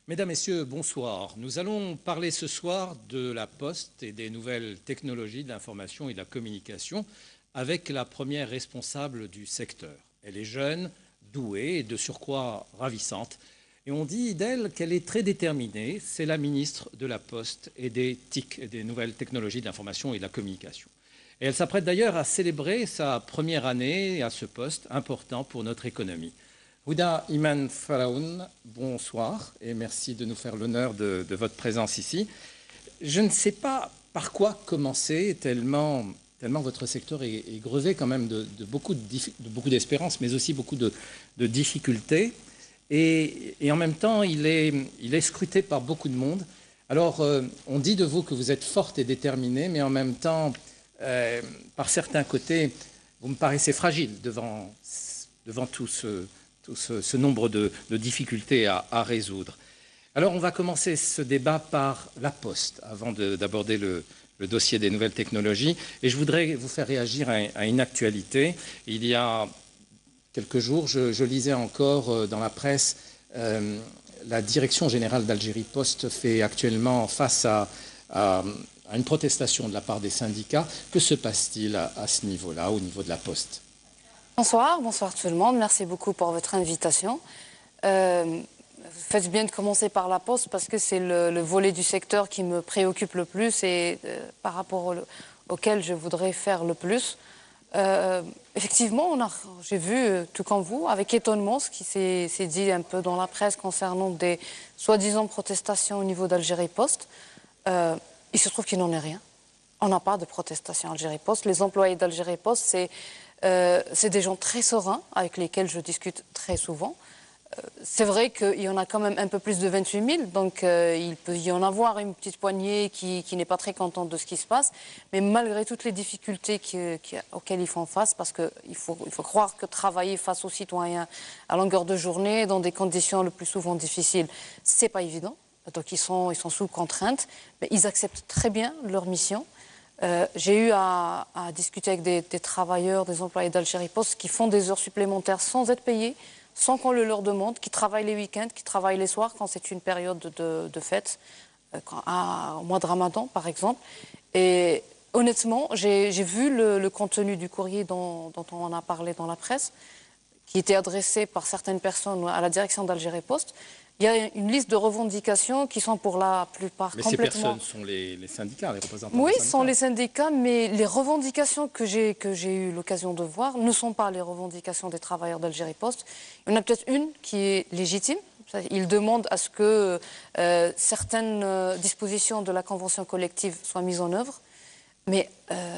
Mesdames, Messieurs, bonsoir. Nous allons parler ce soir de la Poste et des nouvelles technologies de l'information et de la communication avec la première responsable du secteur. Elle est jeune, douée et de surcroît ravissante. Et on dit d'elle qu'elle est très déterminée. C'est la ministre de la Poste et des TIC, des nouvelles technologies de l'information et de la communication. Et elle s'apprête d'ailleurs à célébrer sa première année à ce poste important pour notre économie. Houda Iman Faraoun, bonsoir et merci de nous faire l'honneur de votre présence ici. Je ne sais pas par quoi commencer, tellement votre secteur est grevé quand même de beaucoup d'espérance, mais aussi beaucoup de difficultés. Et en même temps, il est scruté par beaucoup de monde. Alors, on dit de vous que vous êtes forte et déterminée, mais en même temps, par certains côtés, vous me paraissez fragile devant tout ce nombre de difficultés à résoudre. Alors on va commencer ce débat par la Poste, avant d'aborder le dossier des nouvelles technologies. Et je voudrais vous faire réagir à une actualité. Il y a quelques jours, je lisais encore dans la presse, la Direction générale d'Algérie Poste fait actuellement face à une protestation de la part des syndicats. Que se passe-t-il à ce niveau-là, au niveau de la Poste ? Bonsoir tout le monde. Merci beaucoup pour votre invitation. Vous faites bien de commencer par la Poste parce que c'est le volet du secteur qui me préoccupe le plus et par rapport auquel je voudrais faire le plus. Effectivement, j'ai vu, tout comme vous, avec étonnement ce qui s'est dit un peu dans la presse concernant des soi-disant protestations au niveau d'Algérie Poste. Il se trouve qu'il n'en est rien. On n'a pas de protestation à Algérie Poste. Les employés d'Algérie Poste, c'est des gens très sereins avec lesquels je discute très souvent. C'est vrai qu'il y en a quand même un peu plus de 28 000, donc il peut y en avoir une petite poignée qui n'est pas très contente de ce qui se passe. Mais malgré toutes les difficultés auxquelles ils font face, parce qu'il faut croire que travailler face aux citoyens à longueur de journée, dans des conditions le plus souvent difficiles, c'est pas évident. Donc ils sont sous contrainte, mais ils acceptent très bien leur mission. J'ai eu à discuter avec des travailleurs, des employés d'Algérie Poste qui font des heures supplémentaires sans être payés, sans qu'on le leur demande, qui travaillent les week-ends, qui travaillent les soirs quand c'est une période de fête, au mois de Ramadan par exemple. Et honnêtement, j'ai vu le contenu du courrier dont on a parlé dans la presse, qui était adressé par certaines personnes à la direction d'Algérie Poste. Il y a une liste de revendications qui sont pour la plupart complètement... Mais ces personnes sont les syndicats, les représentants des syndicats. Oui, ce sont les syndicats, mais les revendications que j'ai eu l'occasion de voir ne sont pas les revendications des travailleurs d'Algérie Poste. Il y en a peut-être une qui est légitime. Ils demandent à ce que certaines dispositions de la convention collective soient mises en œuvre. Mais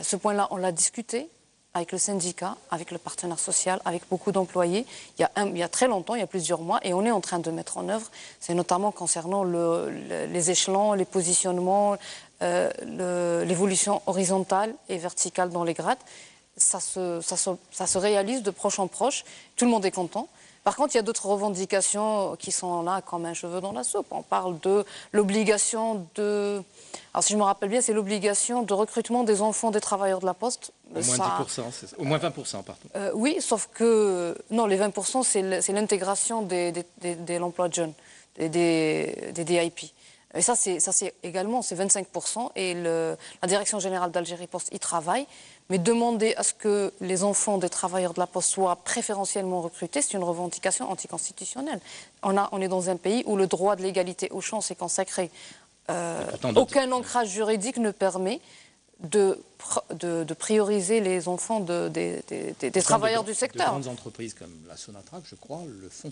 ce point-là, on l'a discuté avec le syndicat, avec le partenaire social, avec beaucoup d'employés, il y a très longtemps, il y a plusieurs mois, et on est en train de mettre en œuvre. C'est notamment concernant les échelons, les positionnements, l'évolution horizontale et verticale dans les grades. Ça se réalise de proche en proche. Tout le monde est content. Par contre, il y a d'autres revendications qui sont là comme un cheveu dans la soupe. On parle de l'obligation de... Alors, si je me rappelle bien, c'est l'obligation de recrutement des enfants des travailleurs de la Poste. Au moins 10%, au moins 20%, pardon. Oui, sauf que... Non, les 20%, c'est l'intégration de l'emploi de jeunes, des DIP. Et ça, c'est également, c'est 25%. Et la Direction générale d'Algérie Poste y travaille. Mais demander à ce que les enfants des travailleurs de la Poste soient préférentiellement recrutés, c'est une revendication anticonstitutionnelle. On est dans un pays où le droit de l'égalité aux chances est consacré. Aucun ancrage juridique ne permet de prioriser les enfants des travailleurs du secteur. De grandes entreprises comme la Sonatrach, je crois, le font.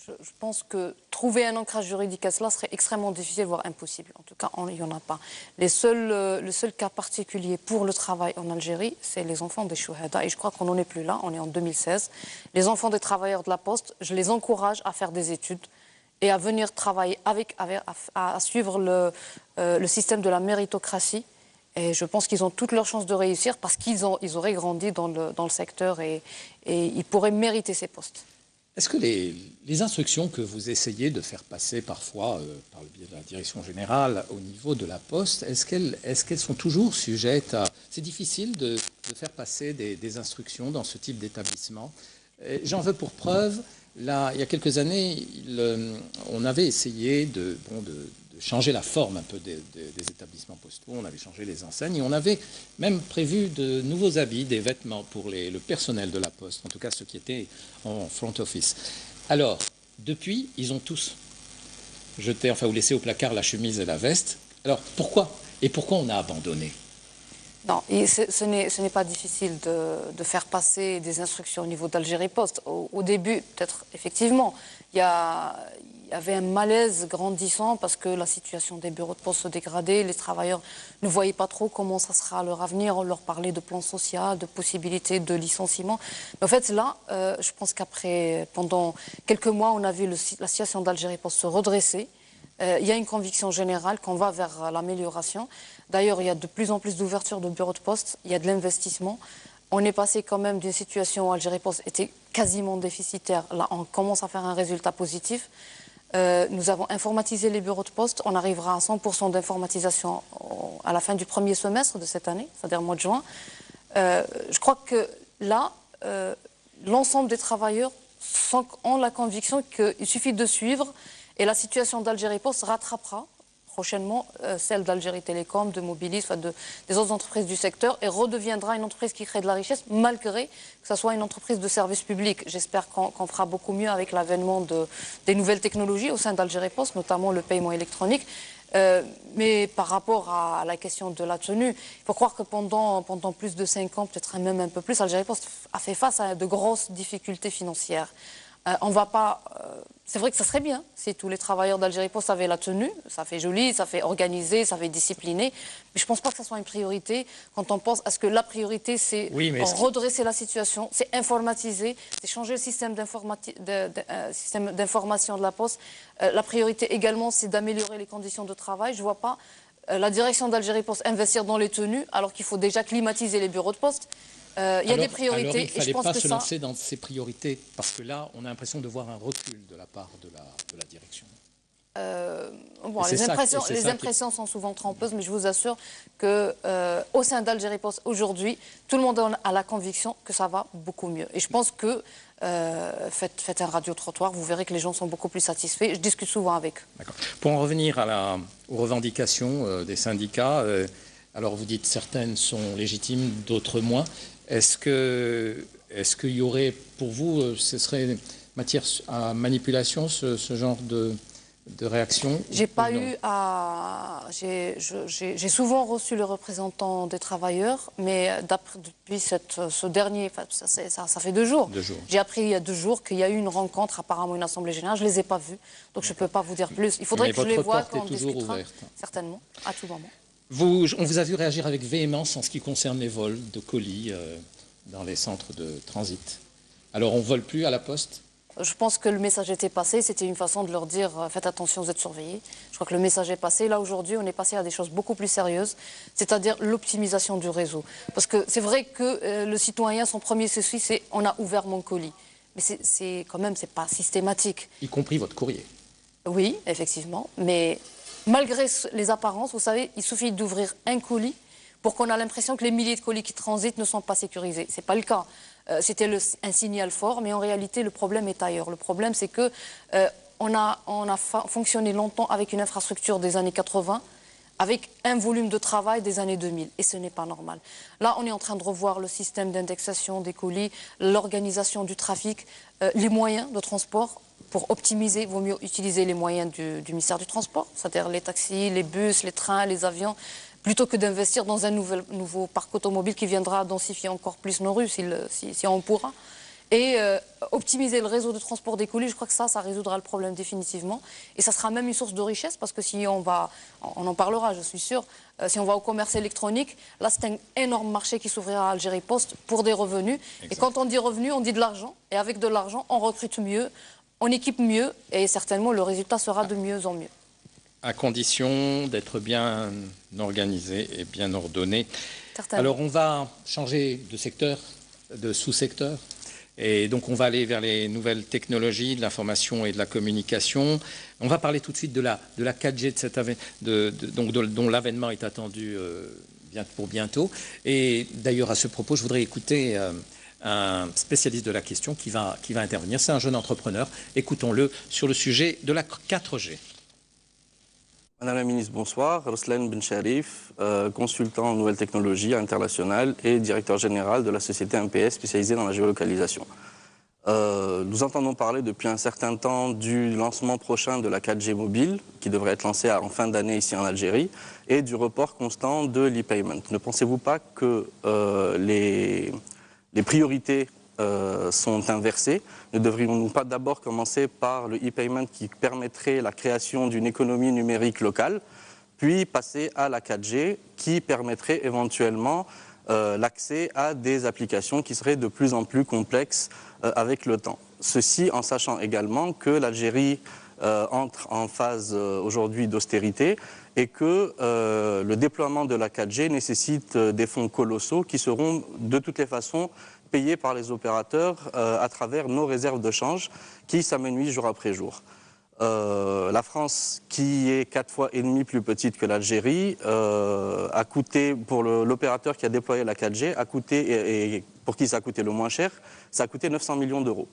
Je pense que trouver un ancrage juridique à cela serait extrêmement difficile, voire impossible. En tout cas, il n'y en a pas. Le seul cas particulier pour le travail en Algérie, c'est les enfants des chouhada. Et je crois qu'on n'en est plus là, on est en 2016. Les enfants des travailleurs de la Poste, je les encourage à faire des études et à venir travailler à suivre le système de la méritocratie. Et je pense qu'ils ont toutes leurs chances de réussir parce qu'ils auraient grandi dans le secteur et ils pourraient mériter ces postes. Est-ce que les instructions que vous essayez de faire passer parfois par le biais de la direction générale au niveau de la Poste, est-ce qu'elles sont toujours sujettes à... C'est difficile de faire passer des instructions dans ce type d'établissement. J'en veux pour preuve Là, il y a quelques années, on avait essayé de changer la forme un peu des établissements postaux. On avait changé les enseignes et on avait même prévu de nouveaux habits, des vêtements pour le personnel de la Poste, en tout cas ceux qui étaient en front office. Alors, depuis, ils ont tous jeté, enfin, ou laissé au placard la chemise et la veste. Alors, pourquoi? Et pourquoi on a abandonné? Non, ce n'est pas difficile de faire passer des instructions au niveau d'Algérie Post. Au début, peut-être, effectivement, il y avait un malaise grandissant parce que la situation des bureaux de poste se dégradait. Les travailleurs ne voyaient pas trop comment ça sera leur avenir. On leur parlait de plan social, de possibilités de licenciement. Mais en fait, là, je pense qu'après, pendant quelques mois, on a vu la situation d'Algérie Post se redresser. Il y a une conviction générale qu'on va vers l'amélioration. D'ailleurs, il y a de plus en plus d'ouvertures de bureaux de poste, il y a de l'investissement. On est passé quand même d'une situation où Algérie Post était quasiment déficitaire. Là, on commence à faire un résultat positif. Nous avons informatisé les bureaux de poste. On arrivera à 100% d'informatisation à la fin du premier semestre de cette année, c'est-à-dire au mois de juin. Je crois que là, l'ensemble des travailleurs ont la conviction qu'il suffit de suivre et la situation d'Algérie Post rattrapera prochainement celle d'Algérie Télécom, de Mobilis, enfin des autres entreprises du secteur et redeviendra une entreprise qui crée de la richesse malgré que ce soit une entreprise de service public. J'espère qu'on fera beaucoup mieux avec l'avènement des nouvelles technologies au sein d'Algérie Post, notamment le paiement électronique. Mais par rapport à la question de la tenue, il faut croire que pendant plus de 5 ans, peut-être même un peu plus, Algérie Post a fait face à de grosses difficultés financières. On va pas. C'est vrai que ça serait bien si tous les travailleurs d'Algérie Post avaient la tenue. Ça fait joli, ça fait organisé, ça fait discipliné. Mais je ne pense pas que ça soit une priorité quand on pense à ce que la priorité, c'est redresser la situation, c'est informatiser, c'est changer le système d'information de la Poste. La priorité également, c'est d'améliorer les conditions de travail. Je ne vois pas la direction d'Algérie Post investir dans les tenues alors qu'il faut déjà climatiser les bureaux de poste. Il y a des priorités. Alors, il ne fallait pas se lancer dans ces priorités, parce que là, on a l'impression de voir un recul de la part de la direction. Les impressions sont souvent trompeuses, mais je vous assure qu'au sein d'Algérie Post, aujourd'hui, tout le monde a la conviction que ça va beaucoup mieux. Et je pense que faites un radio-trottoir, vous verrez que les gens sont beaucoup plus satisfaits. Je discute souvent avec eux. D'accord. Pour en revenir aux revendications des syndicats, alors vous dites certaines sont légitimes, d'autres moins. Est-ce qu'il y aurait, pour vous, ce serait matière à manipulation, ce genre de réaction? J'ai pas eu à... J'ai souvent reçu le représentant des travailleurs, mais depuis ce dernier... Ça fait 2 jours. J'ai appris il y a 2 jours qu'il y a eu une rencontre, apparemment une assemblée générale. Je ne les ai pas vus, donc je ne peux pas vous dire plus. Il faudrait que je les voie quand on discutera, certainement, à tout moment. On vous a vu réagir avec véhémence en ce qui concerne les vols de colis dans les centres de transit. Alors, on ne vole plus à la Poste? Je pense que le message était passé. C'était une façon de leur dire faites attention, vous êtes surveillés. Je crois que le message est passé. Là, aujourd'hui, on est passé à des choses beaucoup plus sérieuses, c'est-à-dire l'optimisation du réseau. Parce que c'est vrai que le citoyen, son premier souci, c'est on a ouvert mon colis. Mais c'est quand même, c'est pas systématique. Y compris votre courrier? Oui, effectivement. Mais malgré les apparences, vous savez, il suffit d'ouvrir un colis pour qu'on ait l'impression que les milliers de colis qui transitent ne sont pas sécurisés. Ce n'est pas le cas. C'était un signal fort, mais en réalité, le problème est ailleurs. Le problème, c'est que on a fonctionné longtemps avec une infrastructure des années 80, avec un volume de travail des années 2000, et ce n'est pas normal. Là, on est en train de revoir le système d'indexation des colis, l'organisation du trafic, les moyens de transport. Pour optimiser, il vaut mieux utiliser les moyens du ministère du Transport, c'est-à-dire les taxis, les bus, les trains, les avions, plutôt que d'investir dans un nouveau parc automobile qui viendra densifier encore plus nos rues, si on pourra. Et optimiser le réseau de transport des colis, je crois que ça résoudra le problème définitivement. Et ça sera même une source de richesse, parce que si on en parlera, je suis sûre, si on va au commerce électronique, là c'est un énorme marché qui s'ouvrira à Algérie Post pour des revenus. Exact. Et quand on dit revenus, on dit de l'argent. Et avec de l'argent, on recrute mieux, on équipe mieux, et certainement le résultat sera de mieux en mieux. À condition d'être bien organisé et bien ordonné. Certainement. Alors on va changer de secteur, de sous-secteur, et donc on va aller vers les nouvelles technologies de l'information et de la communication. On va parler tout de suite de la 4G, dont l'avènement est attendu pour bientôt. Et d'ailleurs à ce propos, je voudrais écouter un spécialiste de la question qui va intervenir. C'est un jeune entrepreneur. Écoutons-le sur le sujet de la 4G. Madame la ministre, bonsoir. Roslan Ben Sharif, consultant en nouvelles technologies internationales et directeur général de la société MPS spécialisée dans la géolocalisation. Nous entendons parler depuis un certain temps du lancement prochain de la 4G mobile, qui devrait être lancée en fin d'année ici en Algérie, et du report constant de l'e-payment. Ne pensez-vous pas que les priorités sont inversées? Ne devrions-nous pas d'abord commencer par le e-payment qui permettrait la création d'une économie numérique locale, puis passer à la 4G qui permettrait éventuellement l'accès à des applications qui seraient de plus en plus complexes avec le temps. Ceci en sachant également que l'Algérie entre en phase aujourd'hui d'austérité et que le déploiement de la 4G nécessite des fonds colossaux qui seront de toutes les façons payés par les opérateurs à travers nos réserves de change qui s'amenuisent jour après jour. La France, qui est 4 fois et demi plus petite que l'Algérie, a coûté, pour l'opérateur qui a déployé la 4G, a coûté, et pour qui ça a coûté le moins cher, ça a coûté 900 millions d'euros.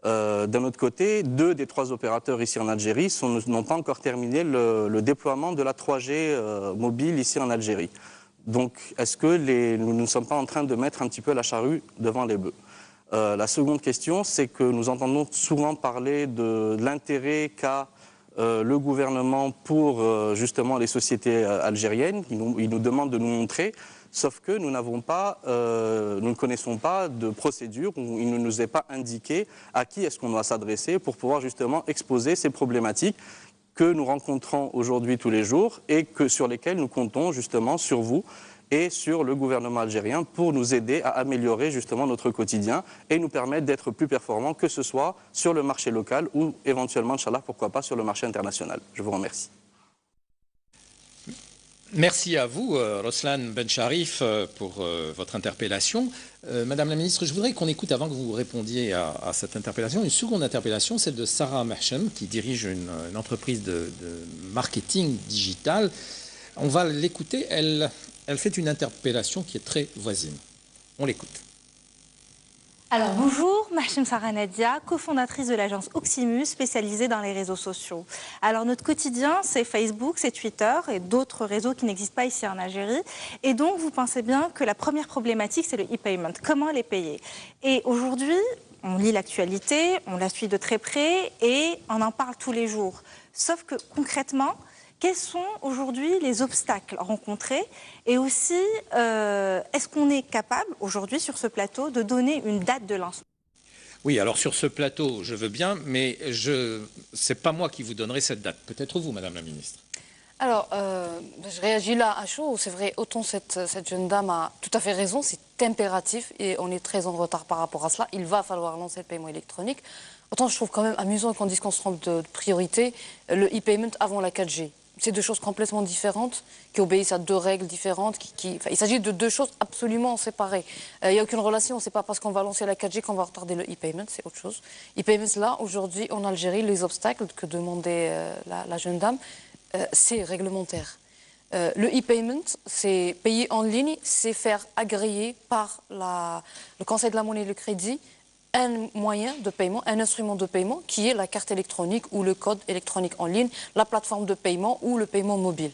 D'un autre côté, 2 des 3 opérateurs ici en Algérie n'ont pas encore terminé le déploiement de la 3G mobile ici en Algérie. Donc, est-ce que nous ne sommes pas en train de mettre un petit peu la charrue devant les bœufs? La seconde question, c'est que nous entendons souvent parler de l'intérêt qu'a le gouvernement pour justement les sociétés algériennes. Il nous demande de nous montrer, sauf que nous ne connaissons pas de procédure, où il ne nous est pas indiqué à qui est-ce qu'on doit s'adresser pour pouvoir justement exposer ces problématiques que nous rencontrons aujourd'hui tous les jours et sur lesquelles nous comptons justement sur vous et sur le gouvernement algérien pour nous aider à améliorer justement notre quotidien et nous permettre d'être plus performants, que ce soit sur le marché local ou éventuellement, Inch'Allah, pourquoi pas, sur le marché international. Je vous remercie. Merci à vous, Roslan Ben Sharif, pour votre interpellation. Madame la ministre, je voudrais qu'on écoute, avant que vous répondiez à cette interpellation, une seconde interpellation, celle de Sarah Mahchem, qui dirige une entreprise de marketing digital. On va l'écouter. Elle fait une interpellation qui est très voisine. On l'écoute. Alors bonjour, Mahchem Sarah Nadia, cofondatrice de l'agence Oximus spécialisée dans les réseaux sociaux. Alors notre quotidien, c'est Facebook, c'est Twitter et d'autres réseaux qui n'existent pas ici en Algérie. Et donc vous pensez bien que la première problématique, c'est le e-payment. Comment les payer? Et aujourd'hui, on lit l'actualité, on la suit de très près et on en parle tous les jours. Sauf que concrètement, quels sont aujourd'hui les obstacles rencontrés? Et aussi, est-ce qu'on est capable aujourd'hui sur ce plateau de donner une date de lancement? Oui, alors sur ce plateau, je veux bien, mais ce n'est pas moi qui vous donnerai cette date. Peut-être vous, Madame la Ministre. Alors, je réagis là à chaud. C'est vrai, autant cette jeune dame a tout à fait raison, c'est impératif et on est très en retard par rapport à cela. Il va falloir lancer le paiement électronique. Autant je trouve quand même amusant qu'on dise qu'on se trompe de priorité, le e-payment avant la 4G. C'est 2 choses complètement différentes, qui obéissent à 2 règles différentes. Il s'agit de 2 choses absolument séparées. Il n'y a aucune relation, c'est pas parce qu'on va lancer la 4G qu'on va retarder le e-payment, c'est autre chose. E-payment, là, aujourd'hui, en Algérie, les obstacles que demandait la jeune dame, c'est réglementaire. Le e-payment, c'est payer en ligne, c'est faire agréer par le Conseil de la monnaie et le crédit un moyen de paiement, un instrument de paiement qui est la carte électronique ou le code électronique en ligne, la plateforme de paiement ou le paiement mobile.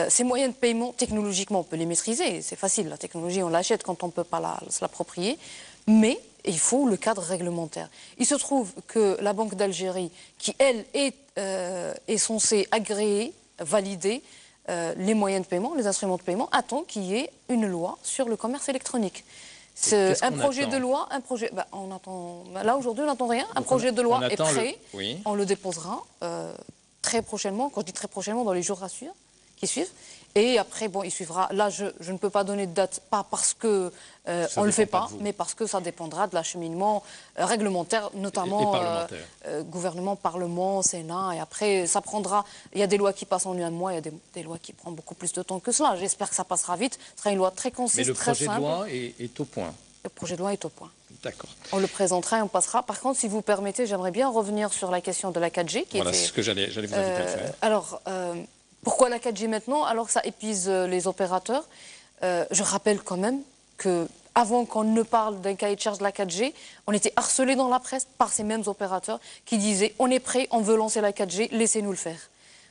Ces moyens de paiement, technologiquement, on peut les maîtriser, c'est facile, la technologie, on l'achète quand on ne peut pas se l'approprier, mais il faut le cadre réglementaire. Il se trouve que la Banque d'Algérie, qui, elle, est censée agréer, valider les moyens de paiement, les instruments de paiement, attend qu'il y ait une loi sur le commerce électronique. Un projet de loi, on attend, là aujourd'hui on n'attend rien, un projet de loi est prêt, oui. On le déposera très prochainement, quand je dis très prochainement, dans les jours qui suivent, et après bon il suivra, là je ne peux pas donner de date, pas parce que on ne le fait pas, mais parce que ça dépendra de l'acheminement réglementaire, notamment gouvernement, parlement, Sénat, et après ça prendra, il y a des lois qui passent en un mois, il y a des lois qui prennent beaucoup plus de temps que cela, j'espère que ça passera vite, ce sera une loi très concise, très simple. Mais le projet de loi est au point. Le projet de loi est au point. D'accord. On le présentera et on passera. Par contre, si vous permettez, j'aimerais bien revenir sur la question de la 4G. Voilà, c'est ce que j'allais vous inviter à faire. Alors, pourquoi la 4G maintenant alors que ça épuise les opérateurs? Je rappelle quand même que avant qu'on ne parle d'un cahier de charge de la 4G, on était harcelé dans la presse par ces mêmes opérateurs qui disaient « on est prêt, on veut lancer la 4G, laissez-nous le faire ».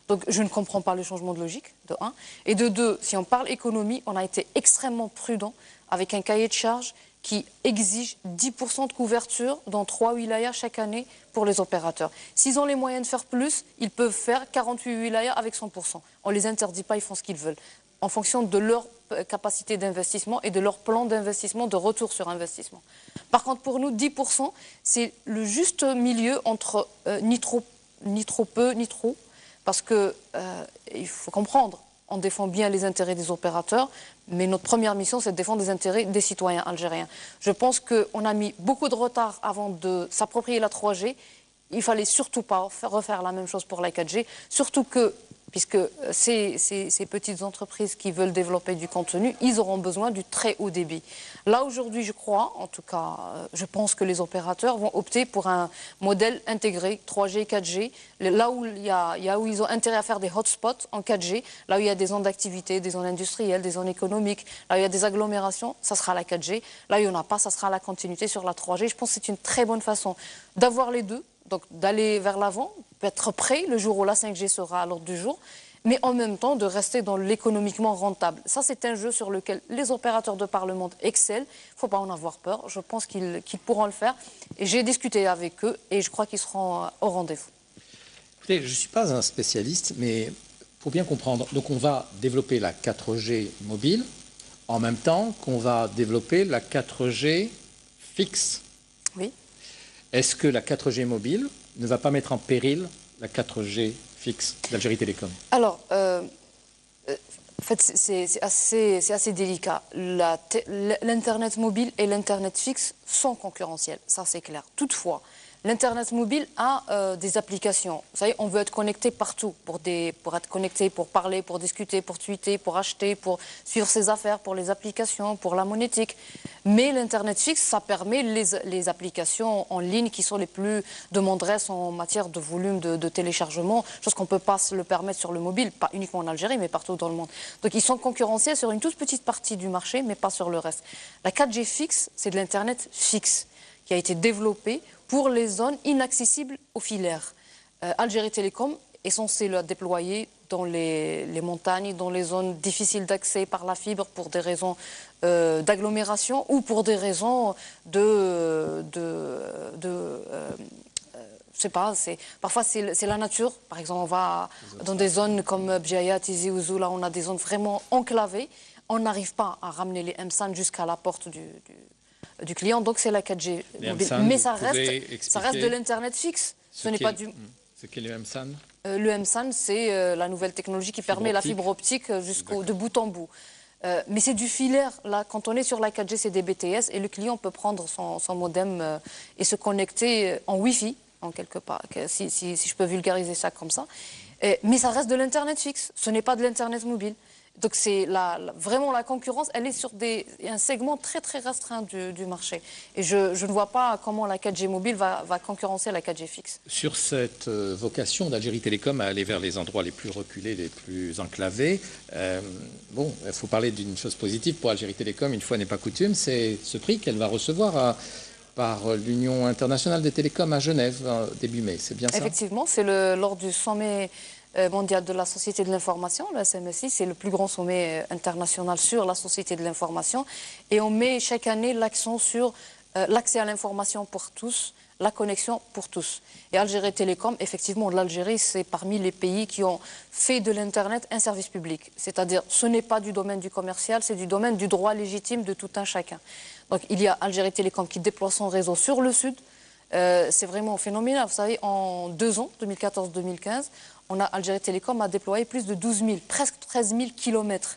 Donc je ne comprends pas le changement de logique, de 1. Et de 2, si on parle économie, on a été extrêmement prudent avec un cahier de charge qui exige 10% de couverture dans 3 wilayas chaque année pour les opérateurs. S'ils ont les moyens de faire plus, ils peuvent faire 48 wilayas avec 100%. On ne les interdit pas, ils font ce qu'ils veulent, en fonction de leur capacité d'investissement et de leur plan d'investissement, de retour sur investissement. Par contre, pour nous, 10%, c'est le juste milieu entre ni trop peu, ni trop, parce qu'il faut comprendre, on défend bien les intérêts des opérateurs, mais notre première mission, c'est de défendre les intérêts des citoyens algériens. Je pense qu'on a mis beaucoup de retard avant de s'approprier la 3G. Il ne fallait surtout pas refaire la même chose pour la 4G, surtout que, puisque ces petites entreprises qui veulent développer du contenu, ils auront besoin du très haut débit. Là, aujourd'hui, je crois, en tout cas, je pense que les opérateurs vont opter pour un modèle intégré, 3G, 4G, là où ils ont intérêt à faire des hotspots en 4G, là où il y a des zones d'activité, des zones industrielles, des zones économiques, là où il y a des agglomérations, ça sera la 4G, là où il n'y en a pas, ça sera la continuité sur la 3G. Je pense que c'est une très bonne façon d'avoir les deux, donc d'aller vers l'avant, être prêt le jour où la 5G sera à l'ordre du jour, mais en même temps de rester dans l'économiquement rentable. Ça, c'est un jeu sur lequel les opérateurs de par le monde excellent. Il ne faut pas en avoir peur. Je pense qu'ils pourront le faire. Et j'ai discuté avec eux et je crois qu'ils seront au rendez-vous. Écoutez, je ne suis pas un spécialiste, mais il faut bien comprendre. Donc, on va développer la 4G mobile en même temps qu'on va développer la 4G fixe. Oui. Est-ce que la 4G mobile ne va pas mettre en péril la 4G fixe d'Algérie Télécom? Alors, en fait, c'est assez délicat. L'Internet mobile et l'Internet fixe sont concurrentiels, ça c'est clair. Toutefois, l'Internet mobile a des applications. Vous savez, on veut être connecté partout pour être connecté, pour parler, pour discuter, pour tweeter, pour acheter, pour suivre ses affaires, pour les applications, pour la monétique. Mais l'Internet fixe, ça permet les applications en ligne qui sont les plus demanderesses en matière de volume de téléchargement, chose qu'on ne peut pas se le permettre sur le mobile, pas uniquement en Algérie, mais partout dans le monde. Donc ils sont concurrentiels sur une toute petite partie du marché, mais pas sur le reste. La 4G fixe, c'est de l'Internet fixe qui a été développé pour les zones inaccessibles aux filaires. Algérie Télécom est censé le déployer dans les montagnes, dans les zones difficiles d'accès par la fibre pour des raisons d'agglomération ou pour des raisons je sais pas, parfois c'est la nature. Par exemple, on va dans des zones comme Bjaya, Tizi Ouzou, là on a des zones vraiment enclavées. On n'arrive pas à ramener les MSAN jusqu'à la porte du client, donc c'est la 4G mobile. Mais ça reste de l'Internet fixe. Ce n'est pas du... C'est quel le MSAN? Le MSAN, c'est la nouvelle technologie qui permet la fibre optique de bout en bout. Mais c'est du filaire. Là, quand on est sur la 4G, c'est des BTS et le client peut prendre son modem et se connecter en Wi-Fi, en quelque part, si je peux vulgariser ça comme ça. Mais ça reste de l'Internet fixe. Ce n'est pas de l'Internet mobile. Donc c'est vraiment la concurrence, elle est sur un segment très très restreint du marché. Et je ne vois pas comment la 4G mobile va concurrencer la 4G fixe. Sur cette vocation d'Algérie Télécom à aller vers les endroits les plus reculés, les plus enclavés, bon, il faut parler d'une chose positive pour Algérie Télécom, une fois n'est pas coutume, c'est ce prix qu'elle va recevoir par l'Union internationale des télécoms à Genève début mai, c'est bien ça? Effectivement, c'est lors du sommet mondial de la société de l'information, le SMSI, c'est le plus grand sommet international sur la société de l'information. Et on met chaque année l'accent sur l'accès à l'information pour tous, la connexion pour tous. Et Algérie Télécom, effectivement, l'Algérie, c'est parmi les pays qui ont fait de l'Internet un service public. C'est-à-dire, ce n'est pas du domaine du commercial, c'est du domaine du droit légitime de tout un chacun. Donc, il y a Algérie Télécom qui déploie son réseau sur le sud. C'est vraiment phénoménal. Vous savez, en 2 ans, 2014-2015, Algérie Télécom a déployé plus de 12 000, presque 13 000 kilomètres.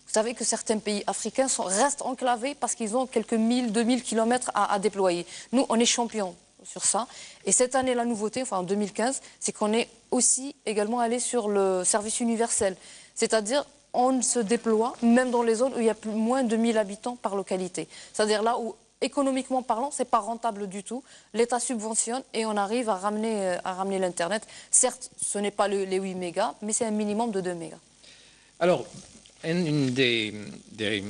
Vous savez que certains pays africains restent enclavés parce qu'ils ont quelques 1000, 2000 kilomètres à déployer. Nous, on est champions sur ça. Et cette année, la nouveauté, enfin en 2015, c'est qu'on est aussi également allé sur le service universel. C'est-à-dire, on se déploie même dans les zones où il y a moins de 1000 habitants par localité. C'est-à-dire là où, économiquement parlant, ce n'est pas rentable du tout. L'État subventionne et on arrive à ramener l'Internet. Certes, ce n'est pas les 8 mégas, mais c'est un minimum de 2 mégas. Alors, une des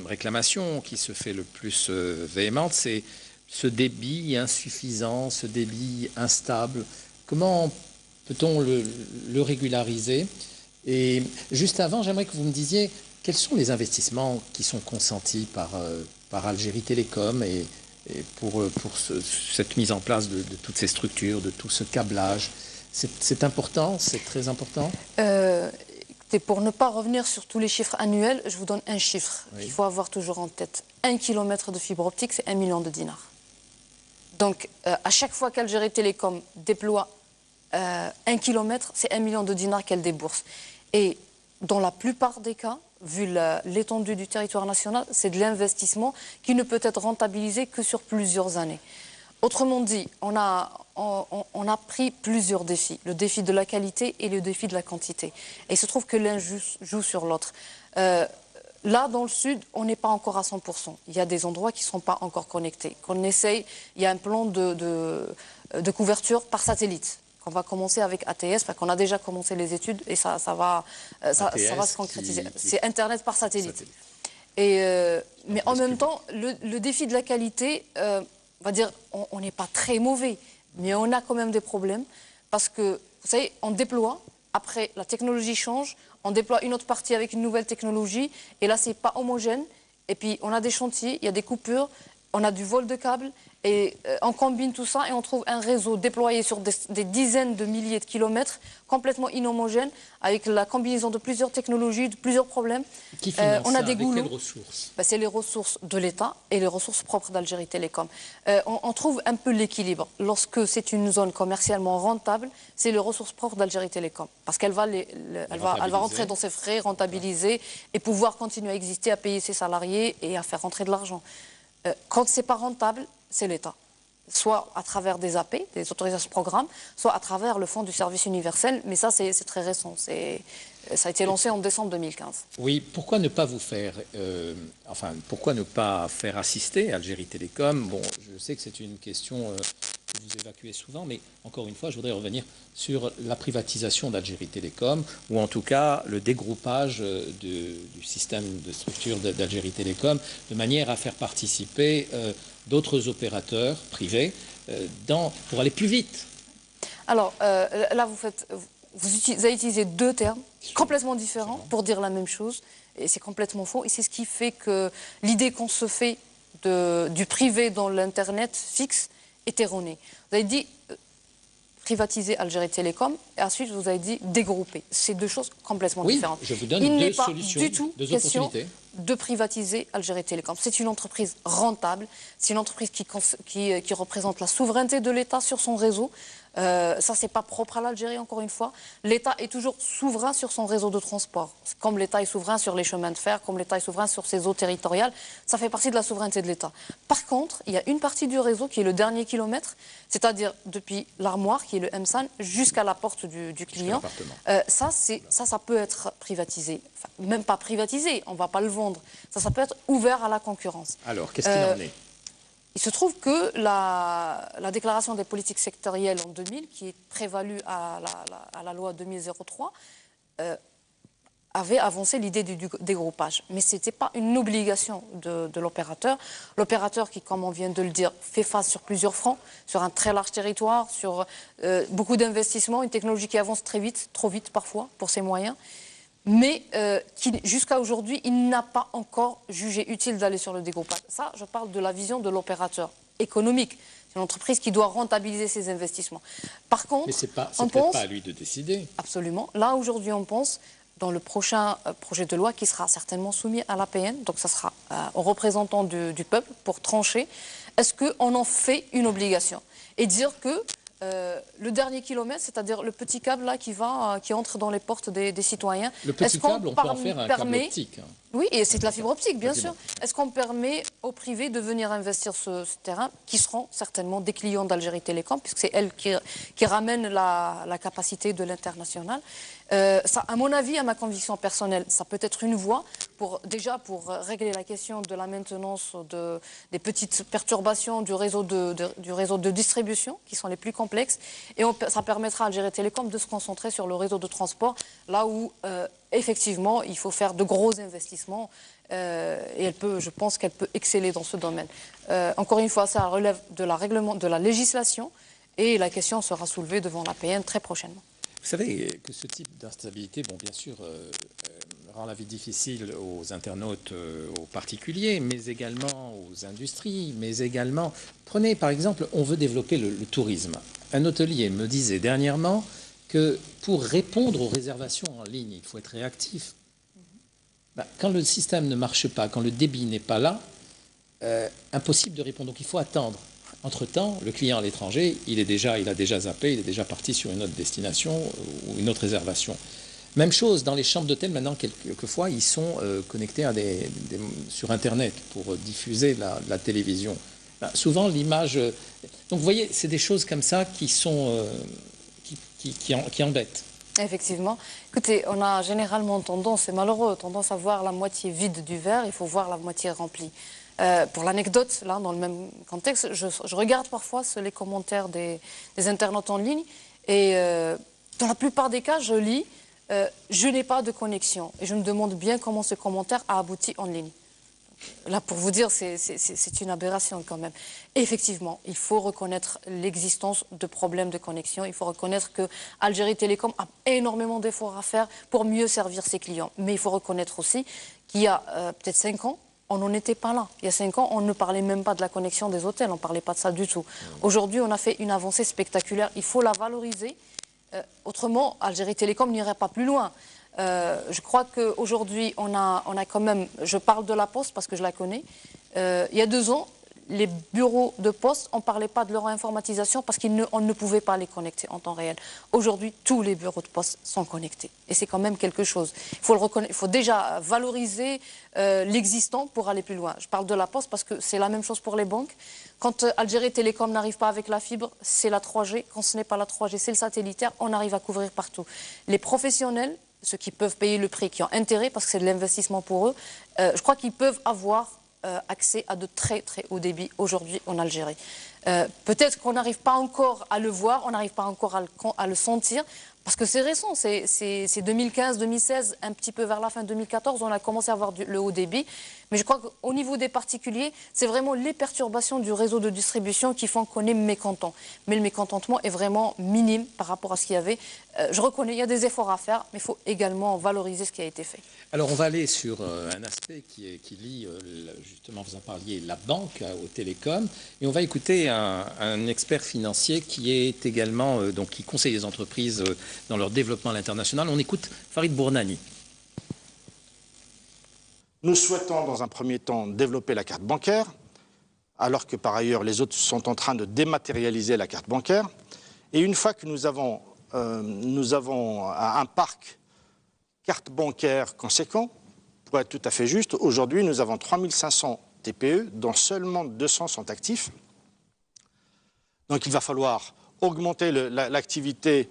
réclamations qui se fait le plus véhémente, c'est ce débit insuffisant, ce débit instable. Comment peut-on le régulariser? Et juste avant, j'aimerais que vous me disiez quels sont les investissements qui sont consentis par Algérie Télécom et pour cette mise en place de toutes ces structures, de tout ce câblage. C'est important, c'est très important. Pour ne pas revenir sur tous les chiffres annuels, je vous donne un chiffre qu'il faut avoir toujours en tête. 1 kilomètre de fibre optique, c'est 1 million de dinars. Donc, à chaque fois qu'Algérie Télécom déploie 1 kilomètre, c'est 1 million de dinars qu'elle débourse. Et dans la plupart des cas, vu l'étendue du territoire national, c'est de l'investissement qui ne peut être rentabilisé que sur plusieurs années. Autrement dit, on a pris plusieurs défis. Le défi de la qualité et le défi de la quantité. Et il se trouve que l'un joue sur l'autre. Là, dans le sud, on n'est pas encore à 100%. Il y a des endroits qui ne sont pas encore connectés. Qu'on essaye, il y a un plan de couverture par satellite. Qu'on va commencer avec ATS, qu'on a déjà commencé les études et ça va se concrétiser. C'est Internet par satellite. Mais en même temps, le défi de la qualité, on va dire, on n'est pas très mauvais, mais on a quand même des problèmes parce que, vous savez, on déploie, après la technologie change, on déploie une autre partie avec une nouvelle technologie et là, c'est pas homogène. Et puis, on a des chantiers, il y a des coupures, on a du vol de câbles. Et on combine tout ça et on trouve un réseau déployé sur des dizaines de milliers de kilomètres, complètement inhomogène, avec la combinaison de plusieurs technologies, de plusieurs problèmes. Qui finance on a ça, des avec goulots. quelles ressources? C'est les ressources de l'État et les ressources propres d'Algérie Télécom. On trouve un peu l'équilibre. Lorsque c'est une zone commercialement rentable, c'est les ressources propres d'Algérie Télécom. Parce qu'elle va, elle va rentrer dans ses frais, rentabiliser et pouvoir continuer à exister, à payer ses salariés et à faire rentrer de l'argent. Quand ce n'est pas rentable, c'est l'État. Soit à travers des AP, des autorisations de programme, soit à travers le fonds du service universel. Mais ça, c'est très récent. Ça a été lancé en décembre 2015. Oui, pourquoi ne pas vous faire, pourquoi ne pas faire assister Algérie Télécom? Bon, je sais que c'est une question que vous évacuez souvent, mais encore une fois, je voudrais revenir sur la privatisation d'Algérie Télécom, ou en tout cas le dégroupage du système de structure d'Algérie Télécom, de manière à faire participer d'autres opérateurs privés pour aller plus vite. Alors, là, vous avez utilisé deux termes complètement différents pour dire la même chose, et c'est complètement faux. Et c'est ce qui fait que l'idée qu'on se fait du privé dans l'Internet fixe est erronée. Vous avez dit privatiser Algérie Télécom, et ensuite vous avez dit dégrouper. C'est deux choses complètement différentes. Je vous donne deux solutions, du tout deux question opportunités de privatiser Algérie Télécom. C'est une entreprise rentable, c'est une entreprise qui représente la souveraineté de l'État sur son réseau. Ça, c'est pas propre à l'Algérie, encore une fois. L'État est toujours souverain sur son réseau de transport. Comme l'État est souverain sur les chemins de fer, comme l'État est souverain sur ses eaux territoriales, ça fait partie de la souveraineté de l'État. Par contre, il y a une partie du réseau qui est le dernier kilomètre, c'est-à-dire depuis l'armoire, qui est le MSAN, jusqu'à la porte du client. Ça peut être privatisé. Enfin, même pas privatisé, on ne va pas le vendre. Ça peut être ouvert à la concurrence. Alors, qu'est-ce qu'il en est? Il se trouve que la déclaration des politiques sectorielles en 2000, qui est prévalue à la loi 2003, avait avancé l'idée du dégroupage. Mais ce n'était pas une obligation de l'opérateur. L'opérateur qui, comme on vient de le dire, fait face sur plusieurs fronts, sur un très large territoire, sur beaucoup d'investissements, une technologie qui avance très vite, trop vite parfois, pour ses moyens. Mais jusqu'à aujourd'hui, il n'a pas encore jugé utile d'aller sur le dégroupage. Ça, je parle de la vision de l'opérateur économique. C'est une entreprise qui doit rentabiliser ses investissements. Par contre, mais c'est peut-être pas à lui de décider. Absolument. Là, aujourd'hui, on pense, dans le prochain projet de loi qui sera certainement soumis à l'APN, donc ça sera aux représentants du peuple pour trancher, est-ce qu'on en fait une obligation? Et dire que le dernier kilomètre, c'est-à-dire le petit câble là qui entre dans les portes des citoyens. Le petit câble, on peut en faire un câble optique. Oui, et c'est de la fibre optique, bien sûr. Est-ce qu'on permet au privé de venir investir ce terrain, qui seront certainement des clients d'Algérie Télécom, puisque c'est elle qui ramène la capacité de l'international. Ça, à mon avis, à ma conviction personnelle, ça peut être une voie pour régler la question de la maintenance des petites perturbations du réseau de distribution, qui sont les plus complexes. Et ça permettra à Algérie Télécom de se concentrer sur le réseau de transport, là où, effectivement, il faut faire de gros investissements. Et je pense qu'elle peut exceller dans ce domaine. Encore une fois, ça relève de la législation, et la question sera soulevée devant l'APN très prochainement. Vous savez que ce type d'instabilité, bon, bien sûr, rend la vie difficile aux internautes, aux particuliers, mais également aux industries, mais également... Prenez, par exemple, on veut développer le tourisme. Un hôtelier me disait dernièrement que pour répondre aux réservations en ligne, il faut être réactif. Quand le système ne marche pas, quand le débit n'est pas là, impossible de répondre. Donc il faut attendre. Entre-temps, le client à l'étranger, il a déjà zappé, il est déjà parti sur une autre destination ou une autre réservation. Même chose dans les chambres d'hôtel, maintenant, quelquefois, ils sont connectés sur Internet pour diffuser la télévision. Souvent, l'image... Donc vous voyez, c'est des choses comme ça qui embêtent. Effectivement. Écoutez, on a généralement tendance, c'est malheureux, tendance à voir la moitié vide du verre, il faut voir la moitié remplie. Pour l'anecdote, là, dans le même contexte, je regarde parfois les commentaires des internautes en ligne, et dans la plupart des cas, je lis « je n'ai pas de connexion ». Et je me demande bien comment ce commentaire a abouti en ligne. Là, pour vous dire, c'est une aberration quand même. Et effectivement, il faut reconnaître l'existence de problèmes de connexion. Il faut reconnaître que Algérie Télécom a énormément d'efforts à faire pour mieux servir ses clients. Mais il faut reconnaître aussi qu'il y a peut-être 5 ans, on n'en était pas là. Il y a 5 ans, on ne parlait même pas de la connexion des hôtels, on ne parlait pas de ça du tout. Aujourd'hui, on a fait une avancée spectaculaire. Il faut la valoriser. Autrement, Algérie Télécom n'irait pas plus loin. Je crois qu'aujourd'hui, on a quand même... Je parle de la Poste parce que je la connais. Il y a 2 ans, les bureaux de poste, on ne parlait pas de leur informatisation parce qu'on ne pouvait pas les connecter en temps réel. Aujourd'hui, tous les bureaux de poste sont connectés. Et c'est quand même quelque chose. Il faut déjà valoriser l'existant pour aller plus loin. Je parle de la Poste parce que c'est la même chose pour les banques. Quand Algérie Télécom n'arrive pas avec la fibre, c'est la 3G. Quand ce n'est pas la 3G, c'est le satellitaire. On arrive à couvrir partout. Les professionnels, ceux qui peuvent payer le prix, qui ont intérêt, parce que c'est de l'investissement pour eux, je crois qu'ils peuvent avoir accès à de très très hauts débits aujourd'hui en Algérie. Peut-être qu'on n'arrive pas encore à le voir, on n'arrive pas encore à le sentir, parce que c'est récent, c'est 2015, 2016, un petit peu vers la fin 2014, on a commencé à avoir le haut débit. Mais je crois qu'au niveau des particuliers, c'est vraiment les perturbations du réseau de distribution qui font qu'on est mécontent. Mais le mécontentement est vraiment minime par rapport à ce qu'il y avait. Je reconnais, il y a des efforts à faire, mais il faut également valoriser ce qui a été fait. Alors on va aller sur un aspect qui lie, justement, vous en parliez, la banque aux télécoms. Et on va écouter un expert financier qui est également, qui conseille les entreprises dans leur développement à l'international. On écoute Farid Bournani. Nous souhaitons dans un premier temps développer la carte bancaire, alors que par ailleurs les autres sont en train de dématérialiser la carte bancaire. Et une fois que nous avons un parc carte bancaire conséquent, pour être tout à fait juste, aujourd'hui nous avons 3500 TPE, dont seulement 200 sont actifs. Donc il va falloir augmenter l'activité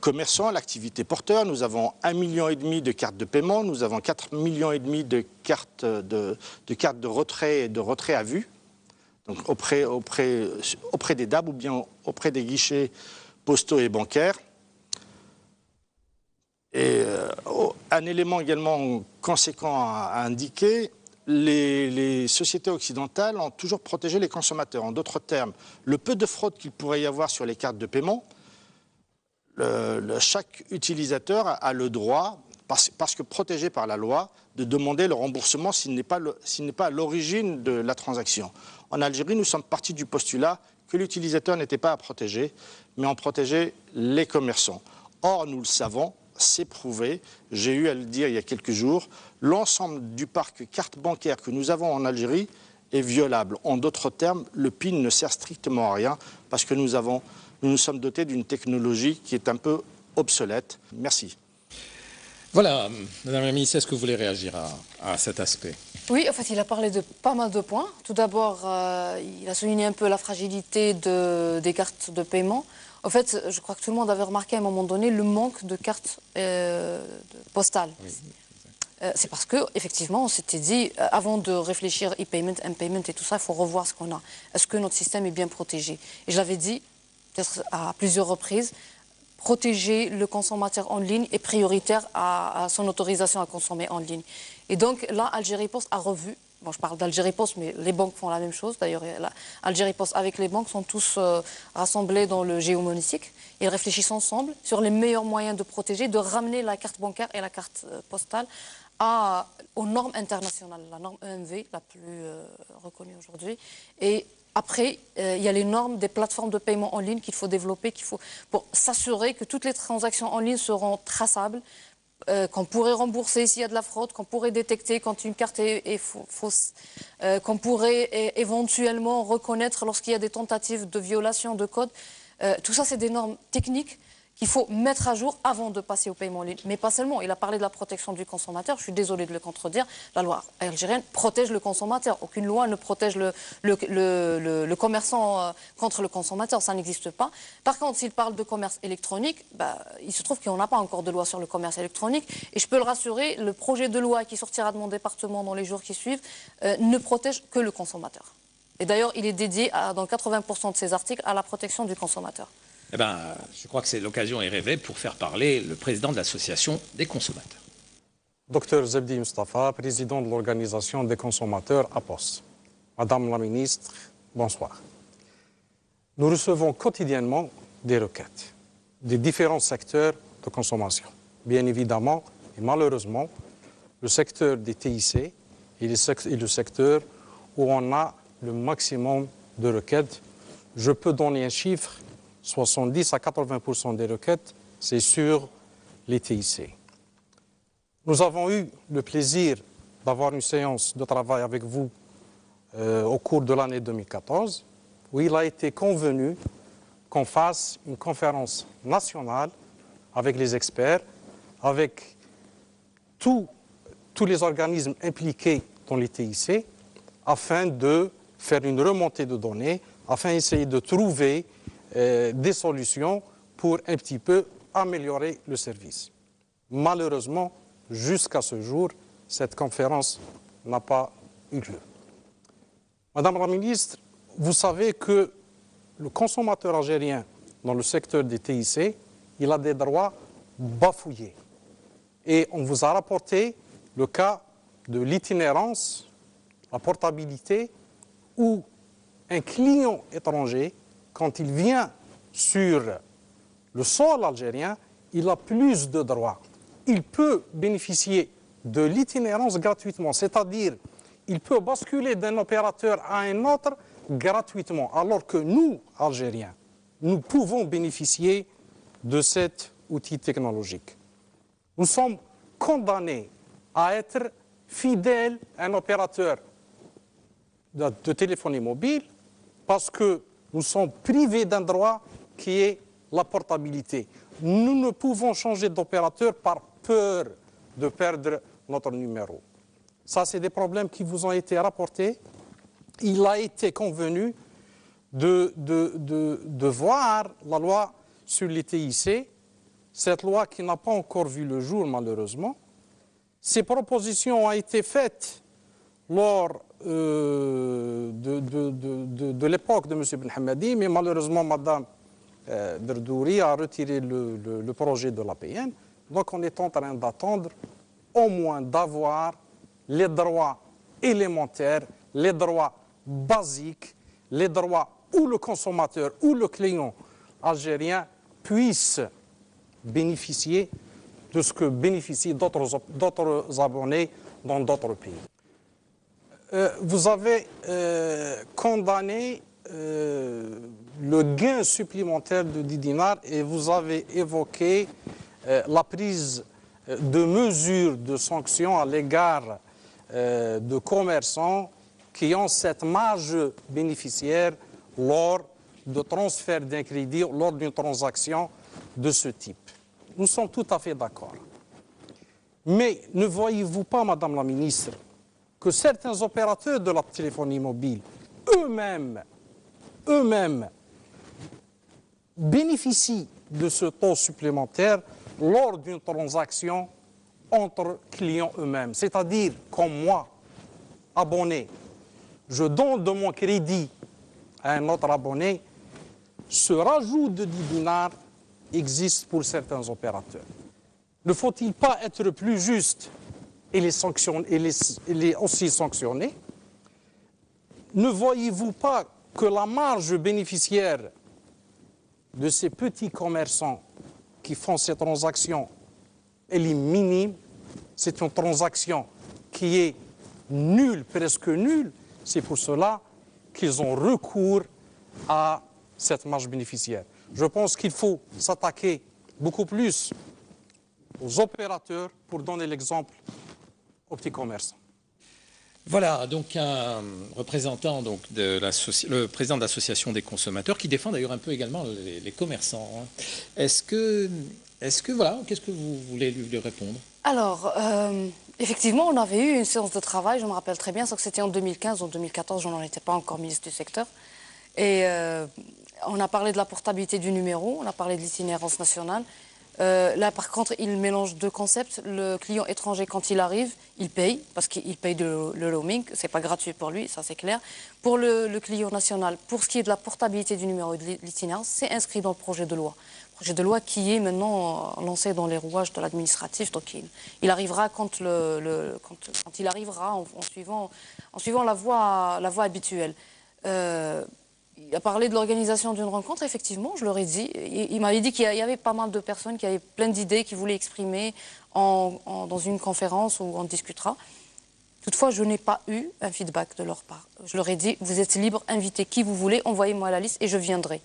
commerçants, l'activité porteur. Nous avons 1,5 million de cartes de paiement, nous avons 4,5 millions de cartes de retrait et de retrait à vue, donc auprès des DAB ou bien auprès des guichets postaux et bancaires. Et un élément également conséquent à indiquer, les sociétés occidentales ont toujours protégé les consommateurs. En d'autres termes, le peu de fraude qu'il pourrait y avoir sur les cartes de paiement, chaque utilisateur a le droit, parce que protégé par la loi, de demander le remboursement s'il n'est pas à l'origine de la transaction. En Algérie, nous sommes partis du postulat que l'utilisateur n'était pas à protéger, mais on protégeait les commerçants. Or, nous le savons, c'est prouvé, j'ai eu à le dire il y a quelques jours, l'ensemble du parc carte bancaire que nous avons en Algérie est violable. En d'autres termes, le PIN ne sert strictement à rien parce que nous nous sommes dotés d'une technologie qui est un peu obsolète. Merci. Voilà, Madame la Ministre, est-ce que vous voulez réagir à cet aspect? Oui, en fait, il a parlé de pas mal de points. Tout d'abord, il a souligné un peu la fragilité des cartes de paiement. En fait, je crois que tout le monde avait remarqué à un moment donné le manque de cartes postales. Oui. C'est parce que, effectivement, on s'était dit, avant de réfléchir e-payment, m-payment et tout ça, il faut revoir ce qu'on a. Est-ce que notre système est bien protégé? Et je l'avais dit, peut-être à plusieurs reprises, protéger le consommateur en ligne est prioritaire à son autorisation à consommer en ligne. Et donc là, Algérie Post a revu, bon, je parle d'Algérie Post, mais les banques font la même chose. D'ailleurs, Algérie Post avec les banques sont tous rassemblés dans le géomonétique. Ils réfléchissent ensemble sur les meilleurs moyens de protéger, de ramener la carte bancaire et la carte postale aux normes internationales, la norme EMV, la plus reconnue aujourd'hui. Et après, il y a les normes des plateformes de paiement en ligne qu'il faut développer, pour s'assurer que toutes les transactions en ligne seront traçables, qu'on pourrait rembourser s'il y a de la fraude, qu'on pourrait détecter quand une carte est fausse, qu'on pourrait éventuellement reconnaître lorsqu'il y a des tentatives de violation de code. Tout ça, c'est des normes techniques qu'il faut mettre à jour avant de passer au paiement en ligne. Mais pas seulement. Il a parlé de la protection du consommateur. Je suis désolée de le contredire. La loi algérienne protège le consommateur. Aucune loi ne protège le commerçant contre le consommateur. Ça n'existe pas. Par contre, s'il parle de commerce électronique, il se trouve qu'on n'a pas encore de loi sur le commerce électronique. Et je peux le rassurer, le projet de loi qui sortira de mon département dans les jours qui suivent ne protège que le consommateur. Et d'ailleurs, il est dédié, dans 80% de ses articles, à la protection du consommateur. Eh bien, je crois que c'est l'occasion est rêvée pour faire parler le président de l'association des consommateurs. Docteur Zebdi Mustafa, président de l'organisation des consommateurs APOS. Madame la ministre, bonsoir. Nous recevons quotidiennement des requêtes des différents secteurs de consommation. Bien évidemment, et malheureusement, le secteur des TIC est le secteur où on a le maximum de requêtes. Je peux donner un chiffre. 70 à 80% des requêtes, c'est sur les TIC. Nous avons eu le plaisir d'avoir une séance de travail avec vous au cours de l'année 2014, où il a été convenu qu'on fasse une conférence nationale avec les experts, avec tous les organismes impliqués dans les TIC, afin de faire une remontée de données, afin d'essayer de trouver des solutions pour un petit peu améliorer le service. Malheureusement, jusqu'à ce jour, cette conférence n'a pas eu lieu. Madame la ministre, vous savez que le consommateur algérien dans le secteur des TIC, il a des droits bafouillés. Et on vous a rapporté le cas de l'itinérance, la portabilité, où un client étranger, quand il vient sur le sol algérien, il a plus de droits. Il peut bénéficier de l'itinérance gratuitement, c'est-à-dire il peut basculer d'un opérateur à un autre gratuitement, alors que nous, Algériens, nous pouvons bénéficier de cet outil technologique. Nous sommes condamnés à être fidèles à un opérateur de téléphonie mobile parce que nous sommes privés d'un droit qui est la portabilité. Nous ne pouvons changer d'opérateur par peur de perdre notre numéro. Ça, c'est des problèmes qui vous ont été rapportés. Il a été convenu de voir la loi sur les TIC, cette loi qui n'a pas encore vu le jour, malheureusement. Ces propositions ont été faites lors de l'époque de M. Ben Hamadi, mais malheureusement, Mme Derdouri a retiré le projet de l'APN. Donc, on est en train d'attendre au moins d'avoir les droits élémentaires, les droits basiques, les droits où le consommateur ou le client algérien puisse bénéficier de ce que bénéficient d'autres abonnés dans d'autres pays. Vous avez condamné le gain supplémentaire de 10 dinars et vous avez évoqué la prise de mesures de sanctions à l'égard de commerçants qui ont cette marge bénéficiaire lors de transfert d'un crédit, lors d'une transaction de ce type. Nous sommes tout à fait d'accord. Mais ne voyez-vous pas, Madame la Ministre, que certains opérateurs de la téléphonie mobile, eux-mêmes, bénéficient de ce taux supplémentaire lors d'une transaction entre clients eux-mêmes. C'est-à-dire, comme moi, abonné, je donne de mon crédit à un autre abonné, ce rajout de 10 dinars existe pour certains opérateurs. Ne faut-il pas être plus juste et les aussi sanctionner? Ne voyez-vous pas que la marge bénéficiaire de ces petits commerçants qui font ces transactions, elle est minime? C'est une transaction qui est nulle, presque nulle. C'est pour cela qu'ils ont recours à cette marge bénéficiaire. Je pense qu'il faut s'attaquer beaucoup plus aux opérateurs pour donner l'exemple aux petits commerçants. Voilà, donc un représentant donc le président de l'association des consommateurs qui défend d'ailleurs un peu également les commerçants. Est-ce que voilà, qu'est-ce que vous voulez lui répondre? Alors, effectivement, on avait eu une séance de travail, je me rappelle très bien, sauf que c'était en 2015, en 2014, je n'en étais pas encore ministre du secteur. Et on a parlé de la portabilité du numéro, on a parlé de l'itinérance nationale. Là, par contre, il mélange deux concepts. Le client étranger, quand il arrive, il paye, parce qu'il paye le roaming. Ce n'est pas gratuit pour lui, ça c'est clair. Pour le client national, pour ce qui est de la portabilité du numéro et de l'itinérance, c'est inscrit dans le projet de loi. Projet de loi qui est maintenant lancé dans les rouages de l'administratif. Donc il arrivera quand il arrivera en suivant la voie habituelle. Il a parlé de l'organisation d'une rencontre, effectivement, je leur ai dit. Il m'avait dit qu'il y avait pas mal de personnes qui avaient plein d'idées, qui voulaient exprimer dans une conférence où on discutera. Toutefois, je n'ai pas eu un feedback de leur part. Je leur ai dit, vous êtes libres, invitez qui vous voulez, envoyez-moi la liste et je viendrai.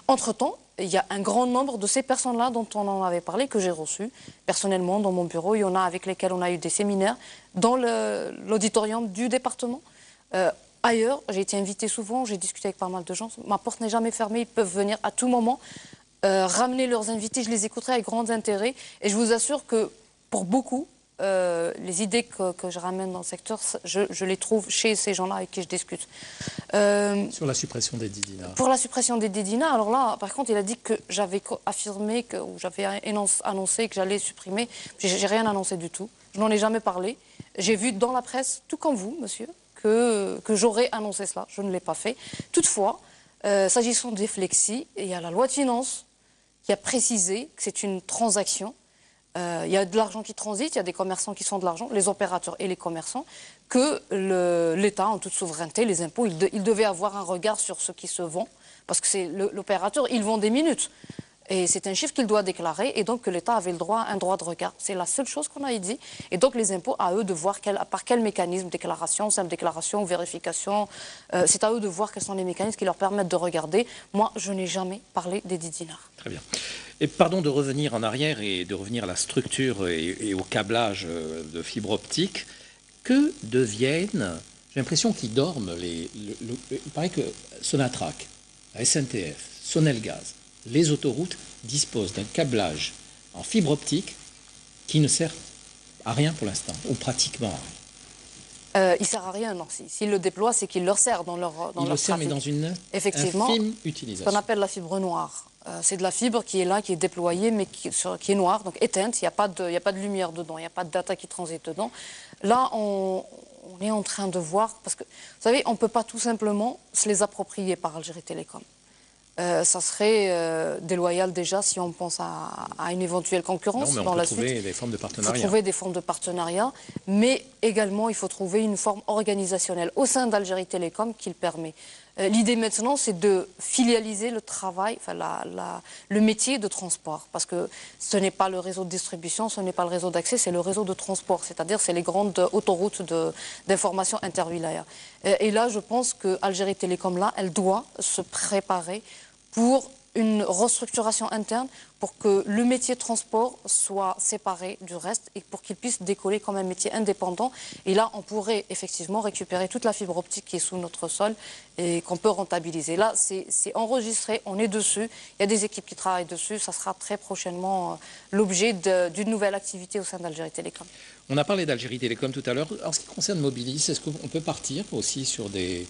Entre-temps, il y a un grand nombre de ces personnes-là dont on en avait parlé, que j'ai reçues personnellement dans mon bureau. Il y en a avec lesquels on a eu des séminaires dans l'auditorium du département. Ailleurs, j'ai été invitée souvent, j'ai discuté avec pas mal de gens. Ma porte n'est jamais fermée, ils peuvent venir à tout moment, ramener leurs invités, je les écouterai avec grand intérêt. Et je vous assure que pour beaucoup, les idées que je ramène dans le secteur, je les trouve chez ces gens-là avec qui je discute. Sur la suppression des 10 dinars. Pour la suppression des 10 dinars, alors là, par contre, il a dit que j'avais affirmé, ou j'avais annoncé que j'allais supprimer. J'ai rien annoncé du tout, je n'en ai jamais parlé. J'ai vu dans la presse, tout comme vous, monsieur, que j'aurais annoncé cela. Je ne l'ai pas fait. Toutefois, s'agissant des flexis, il y a la loi de finances qui a précisé que c'est une transaction. Il y a de l'argent qui transite, il y a des commerçants qui sont de l'argent, les opérateurs et les commerçants, que l'État, en toute souveraineté, les impôts, il devait avoir un regard sur ce qui se vend, parce que c'est l'opérateur, il vend des minutes. Et c'est un chiffre qu'il doit déclarer, et donc que l'État avait un droit de regard. C'est la seule chose qu'on a dit. Et donc les impôts, à eux de voir par quel mécanisme, déclaration, simple déclaration, vérification, c'est à eux de voir quels sont les mécanismes qui leur permettent de regarder. Moi, je n'ai jamais parlé des 10 dinars. Très bien. Et pardon de revenir en arrière et de revenir à la structure et au câblage de fibre optique. Que deviennent, j'ai l'impression qu'ils dorment, il paraît que Sonatrach, la SNTF, Sonelgaz, les autoroutes disposent d'un câblage en fibre optique qui ne sert à rien pour l'instant, ou pratiquement à rien. Il ne sert à rien, non. S'ils le déploient, c'est qu'il leur sert dans leur Il le sert, mais dans une infime utilisation. Ce qu'on appelle la fibre noire. C'est de la fibre qui est là, qui est déployée, mais qui est noire, donc éteinte. Il n'y a pas de lumière dedans, il n'y a pas de data qui transite dedans. Là, on est en train de voir, parce que, vous savez, on ne peut pas tout simplement se les approprier par Algérie Télécom. Ça serait déloyal déjà si on pense à une éventuelle concurrence dans la suite. Il faut trouver des formes de partenariat. Il faut trouver des formes de partenariat, mais également il faut trouver une forme organisationnelle au sein d'Algérie Télécom qui le permet. L'idée maintenant, c'est de filialiser le travail, enfin le métier de transport, parce que ce n'est pas le réseau de distribution, ce n'est pas le réseau d'accès, c'est le réseau de transport, c'est-à-dire c'est les grandes autoroutes d'information interwilaya. Et là, je pense que Algérie Télécom, là, elle doit se préparer pour une restructuration interne pour que le métier transport soit séparé du reste et pour qu'il puisse décoller comme un métier indépendant. Et là, on pourrait effectivement récupérer toute la fibre optique qui est sous notre sol et qu'on peut rentabiliser. Là, c'est enregistré, on est dessus. Il y a des équipes qui travaillent dessus. Ça sera très prochainement l'objet d'une nouvelle activité au sein d'Algérie Télécom. On a parlé d'Algérie Télécom tout à l'heure. En ce qui concerne Mobilis, est-ce qu'on peut partir aussi sur des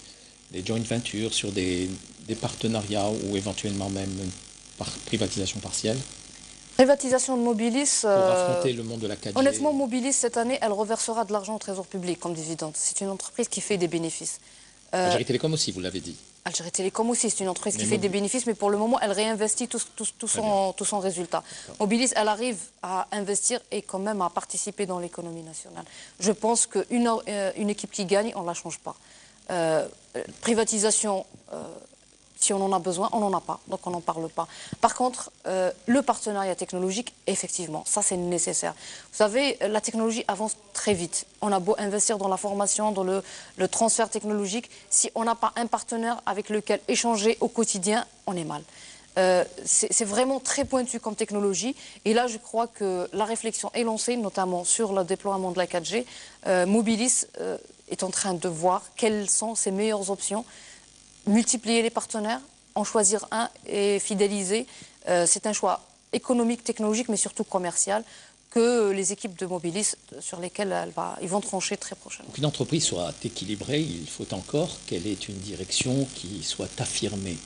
joint ventures, sur des partenariats ou éventuellement même une privatisation partielle? Privatisation de Mobilis... Pour affronter le monde de la 4G. Honnêtement, Mobilis, cette année, elle reversera de l'argent au trésor public comme dividende. C'est une entreprise qui fait des bénéfices. Algérie Télécom aussi, vous l'avez dit. Algérie Télécom aussi, c'est une entreprise qui fait des bénéfices, mais pour le moment, elle réinvestit tout son résultat. Mobilis, elle arrive à investir et quand même à participer dans l'économie nationale. Je pense qu'une équipe qui gagne, on ne la change pas. Privatisation, si on en a besoin, on n'en a pas, donc on n'en parle pas. Par contre, le partenariat technologique, effectivement, ça c'est nécessaire. Vous savez, la technologie avance très vite. On a beau investir dans la formation, dans le transfert technologique, si on n'a pas un partenaire avec lequel échanger au quotidien, on est mal. C'est vraiment très pointu comme technologie. Et là, je crois que la réflexion est lancée, notamment sur le déploiement de la 4G. Mobilis est en train de voir quelles sont ses meilleures options. Multiplier les partenaires, en choisir un et fidéliser. C'est un choix économique, technologique, mais surtout commercial, que les équipes de Mobilis, sur lesquelles ils vont trancher très prochainement. Pour qu'une entreprise soit équilibrée, il faut encore qu'elle ait une direction qui soit affirmée.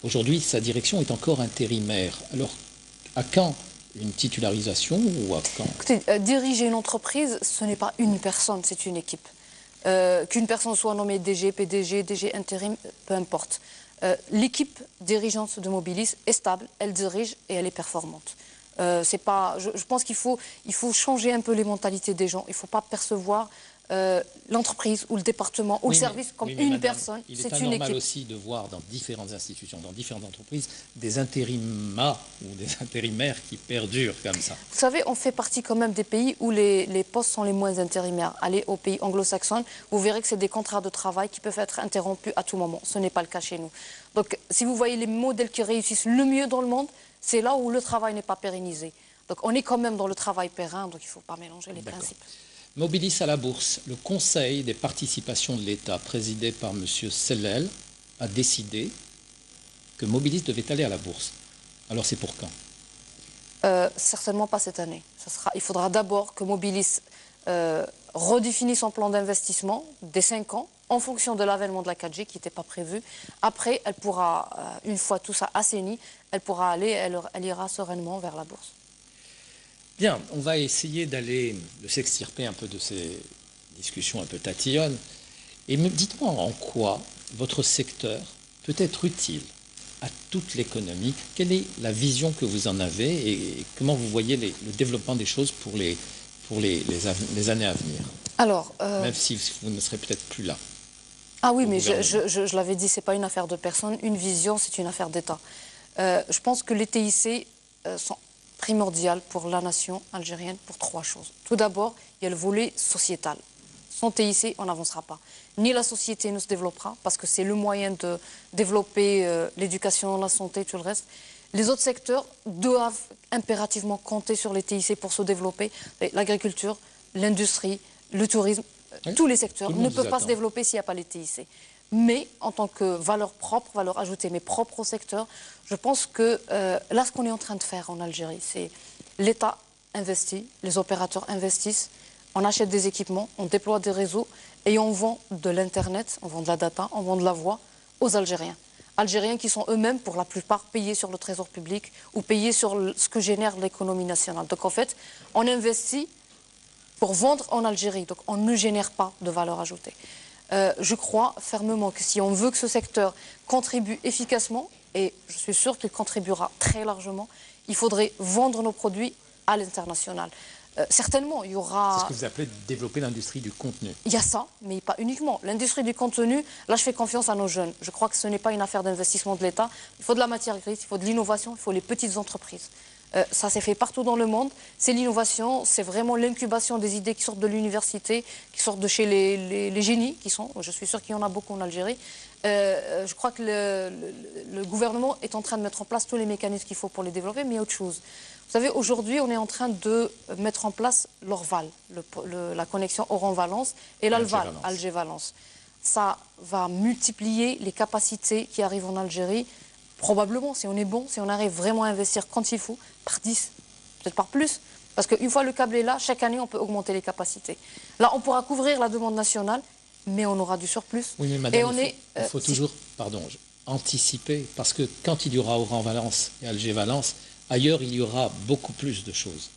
Aujourd'hui, sa direction est encore intérimaire. Alors, à quand une titularisation ou à quand? Écoutez, diriger une entreprise, ce n'est pas une personne, c'est une équipe. Qu'une personne soit nommée DG, PDG, DG intérim, peu importe. L'équipe dirigeante de Mobilis est stable, elle dirige et elle est performante. Je pense qu'il faut changer un peu les mentalités des gens. Il ne faut pas percevoir l'entreprise ou le département ou le service comme une personne. Il c'est est une anormal équipe. aussi de voir dans différentes institutions, dans différentes entreprises, des intérimas ou des intérimaires qui perdurent comme ça. Vous savez, on fait partie quand même des pays où les postes sont les moins intérimaires. Allez aux pays anglo-saxons, vous verrez que c'est des contrats de travail qui peuvent être interrompus à tout moment. Ce n'est pas le cas chez nous. Donc, si vous voyez les modèles qui réussissent le mieux dans le monde, c'est là où le travail n'est pas pérennisé. Donc, on est quand même dans le travail périn, donc il ne faut pas mélanger les principes. Mobilis à la bourse, le Conseil des participations de l'État, présidé par M. Sellel, a décidé que Mobilis devait aller à la bourse. Alors c'est pour quand? Certainement pas cette année. Il faudra d'abord que Mobilis redéfinisse son plan d'investissement des 5 ans en fonction de l'avènement de la 4G qui n'était pas prévu. Après, elle pourra, une fois tout ça assaini, elle pourra aller, elle ira sereinement vers la bourse. Bien, on va essayer de s'extirper un peu de ces discussions un peu tatillonnes. Et dites-moi en quoi votre secteur peut être utile à toute l'économie. Quelle est la vision que vous en avez et comment vous voyez le développement des choses pour les années à venir? Alors, même si vous ne serez peut-être plus là. Ah oui, mais je l'avais dit, ce n'est pas une affaire de personne. Une vision, c'est une affaire d'État. Je pense que les TIC sont primordial pour la nation algérienne pour 3 choses. Tout d'abord, il y a le volet sociétal. Sans TIC, on n'avancera pas. Ni la société ne se développera, parce que c'est le moyen de développer l'éducation, la santé, tout le reste. Les autres secteurs doivent impérativement compter sur les TIC pour se développer. L'agriculture, l'industrie, le tourisme, oui, tous les secteurs ne peuvent pas se développer s'il n'y a pas les TIC. Mais en tant que valeur propre, valeur ajoutée, mais propre au secteur, je pense que là, ce qu'on est en train de faire en Algérie, c'est l'État investit, les opérateurs investissent, on achète des équipements, on déploie des réseaux et on vend de l'Internet, on vend de la data, on vend de la voix aux Algériens. Algériens qui sont eux-mêmes, pour la plupart, payés sur le trésor public ou payés sur ce que génère l'économie nationale. Donc en fait, on investit pour vendre en Algérie, donc on ne génère pas de valeur ajoutée. Je crois fermement que si on veut que ce secteur contribue efficacement, et je suis sûre qu'il contribuera très largement, il faudrait vendre nos produits à l'international. Certainement, il y aura... C'est ce que vous appelez développer l'industrie du contenu. Il y a ça, mais pas uniquement. L'industrie du contenu, là je fais confiance à nos jeunes. Je crois que ce n'est pas une affaire d'investissement de l'État. Il faut de la matière grise, il faut de l'innovation, il faut les petites entreprises. Ça s'est fait partout dans le monde. C'est l'innovation, c'est vraiment l'incubation des idées qui sortent de l'université, qui sortent de chez les génies, qui sont, je suis sûre qu'il y en a beaucoup en Algérie. Je crois que le gouvernement est en train de mettre en place tous les mécanismes qu'il faut pour les développer, mais il y a autre chose. Vous savez, aujourd'hui, on est en train de mettre en place l'Orval, la connexion Oran-Valence, et l'Alval, Alger-Valence. Ça va multiplier les capacités qui arrivent en Algérie, probablement, si on est bon, si on arrive vraiment à investir quand il faut, par 10, peut-être par plus. Parce qu'une fois le câble est là, chaque année, on peut augmenter les capacités. Là, on pourra couvrir la demande nationale, mais on aura du surplus. Oui, mais madame, il faut toujours anticiper, parce que quand il y aura Oran-Valence et Alger-Valence, ailleurs, il y aura beaucoup plus de choses.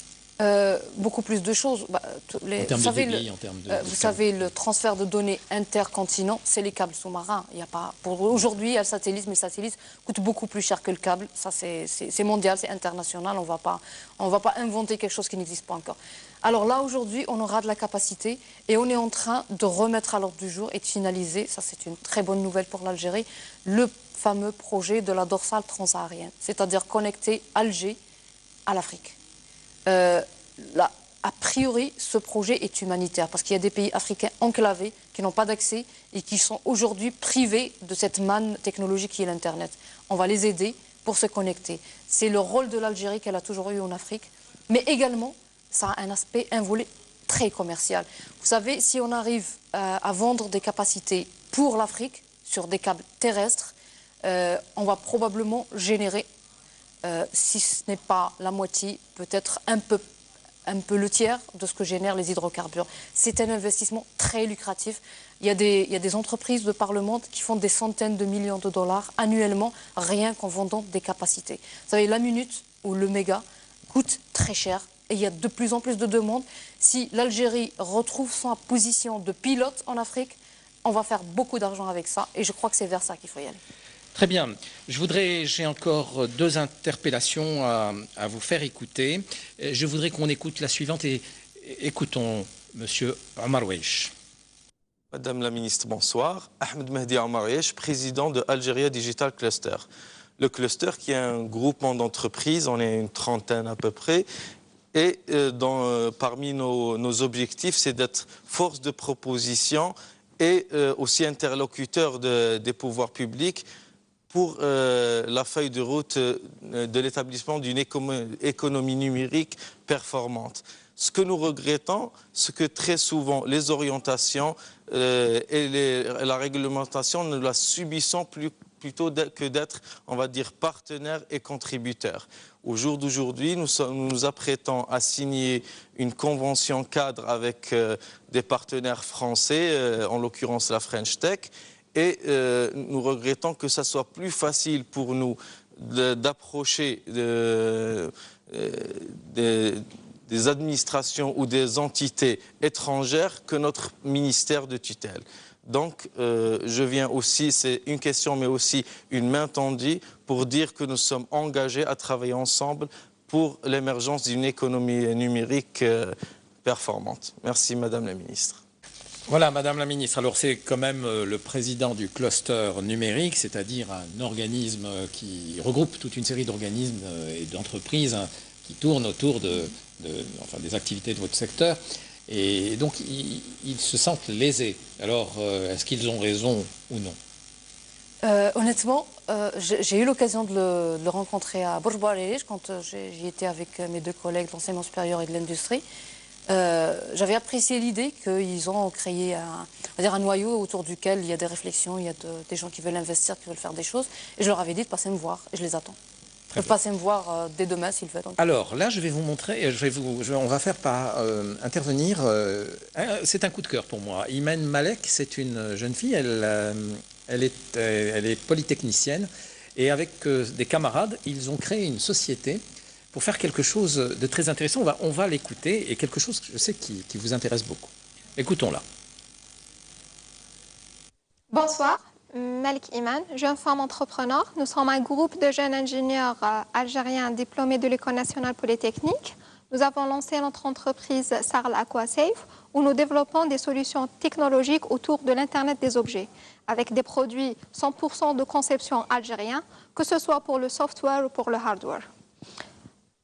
Beaucoup plus de choses. En termes de débit, en termes de... Vous savez, le transfert de données intercontinent, c'est les câbles sous-marins. Il y a pas, aujourd'hui, il y a le satellite, mais le satellite coûte beaucoup plus cher que le câble. Ça, c'est mondial, c'est international. On ne va pas inventer quelque chose qui n'existe pas encore. Alors là, aujourd'hui, on aura de la capacité et on est en train de remettre à l'ordre du jour et de finaliser, ça c'est une très bonne nouvelle pour l'Algérie, le fameux projet de la dorsale transsaharienne, c'est-à-dire connecter Alger à l'Afrique. Là, a priori, ce projet est humanitaire parce qu'il y a des pays africains enclavés qui n'ont pas d'accès et qui sont aujourd'hui privés de cette manne technologique qui est l'Internet. On va les aider pour se connecter. C'est le rôle de l'Algérie qu'elle a toujours eu en Afrique, mais également, ça a un aspect, un volet très commercial. Vous savez, si on arrive à vendre des capacités pour l'Afrique sur des câbles terrestres, on va probablement générer, si ce n'est pas la moitié, peut-être un peu le tiers de ce que génèrent les hydrocarbures. C'est un investissement très lucratif. Il y a des entreprises de par le monde qui font des centaines de millions de dollars annuellement, rien qu'en vendant des capacités. Vous savez, la minute ou le méga coûte très cher. Et il y a de plus en plus de demandes. Si l'Algérie retrouve sa position de pilote en Afrique, on va faire beaucoup d'argent avec ça. Et je crois que c'est vers ça qu'il faut y aller. Très bien. J'ai encore deux interpellations à vous faire écouter. Je voudrais qu'on écoute la suivante et écoutons Monsieur Omar Weich. Madame la ministre, bonsoir. Ahmed Mehdi Omar Weich, président de Algeria Digital Cluster. Le cluster qui est un groupement d'entreprises, on est une trentaine à peu près. Et parmi nos objectifs, c'est d'être force de proposition et aussi interlocuteur des pouvoirs publics pour la feuille de route de l'établissement d'une économie numérique performante. Ce que nous regrettons, c'est que très souvent, les orientations et la réglementation, nous la subissons plutôt que d'être, on va dire, partenaires et contributeurs. Au jour d'aujourd'hui, nous nous apprêtons à signer une convention cadre avec des partenaires français, en l'occurrence la French Tech, et nous regrettons que ça soit plus facile pour nous d'approcher des administrations ou des entités étrangères que notre ministère de tutelle. Donc, je viens aussi, c'est une question, mais aussi une main tendue pour dire que nous sommes engagés à travailler ensemble pour l'émergence d'une économie numérique performante. Merci, Madame la Ministre. Voilà, Madame la Ministre. Alors, c'est quand même le président du cluster numérique, c'est-à-dire un organisme qui regroupe toute une série d'organismes et d'entreprises qui tournent autour des activités de votre secteur. Et donc, ils se sentent lésés. Alors, est-ce qu'ils ont raison ou non? Honnêtement, j'ai eu l'occasion de le rencontrer à Bourj Bouarich quand j'y étais avec mes deux collègues de l'enseignement supérieur et de l'industrie. J'avais apprécié l'idée qu'ils ont créé un noyau autour duquel il y a des réflexions, il y a des gens qui veulent investir, qui veulent faire des choses. Et je leur avais dit de passer me voir, et je les attends. Ils peuvent passer me voir dès demain s'ils veulent. Alors là, je vais vous montrer, on va faire intervenir, c'est un coup de cœur pour moi. Imen Malek, c'est une jeune fille, elle est polytechnicienne, et avec des camarades, ils ont créé une société pour faire quelque chose de très intéressant. On va l'écouter, et quelque chose que je sais qui vous intéresse beaucoup. Écoutons-la. Bonsoir. Malik Iman, jeune femme entrepreneur. Nous sommes un groupe de jeunes ingénieurs algériens diplômés de l'École nationale polytechnique. Nous avons lancé notre entreprise Sarl AquaSafe où nous développons des solutions technologiques autour de l'Internet des objets avec des produits 100% de conception algérien, que ce soit pour le software ou pour le hardware.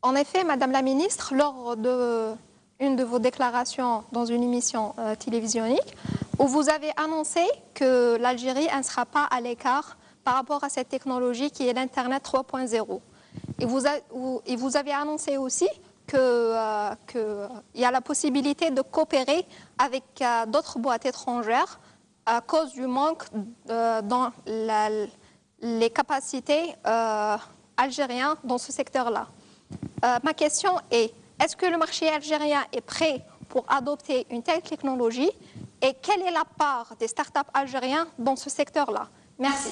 En effet, Madame la Ministre, lors d'une de vos déclarations dans une émission télévisionniste, où vous avez annoncé que l'Algérie ne sera pas à l'écart par rapport à cette technologie qui est l'Internet 3.0. Et vous avez annoncé aussi qu'il y a la possibilité de coopérer avec d'autres boîtes étrangères à cause du manque dans les capacités algériennes dans ce secteur-là. Ma question est, est-ce que le marché algérien est prêt pour adopter une telle technologie et quelle est la part des startups algériens dans ce secteur-là? Merci.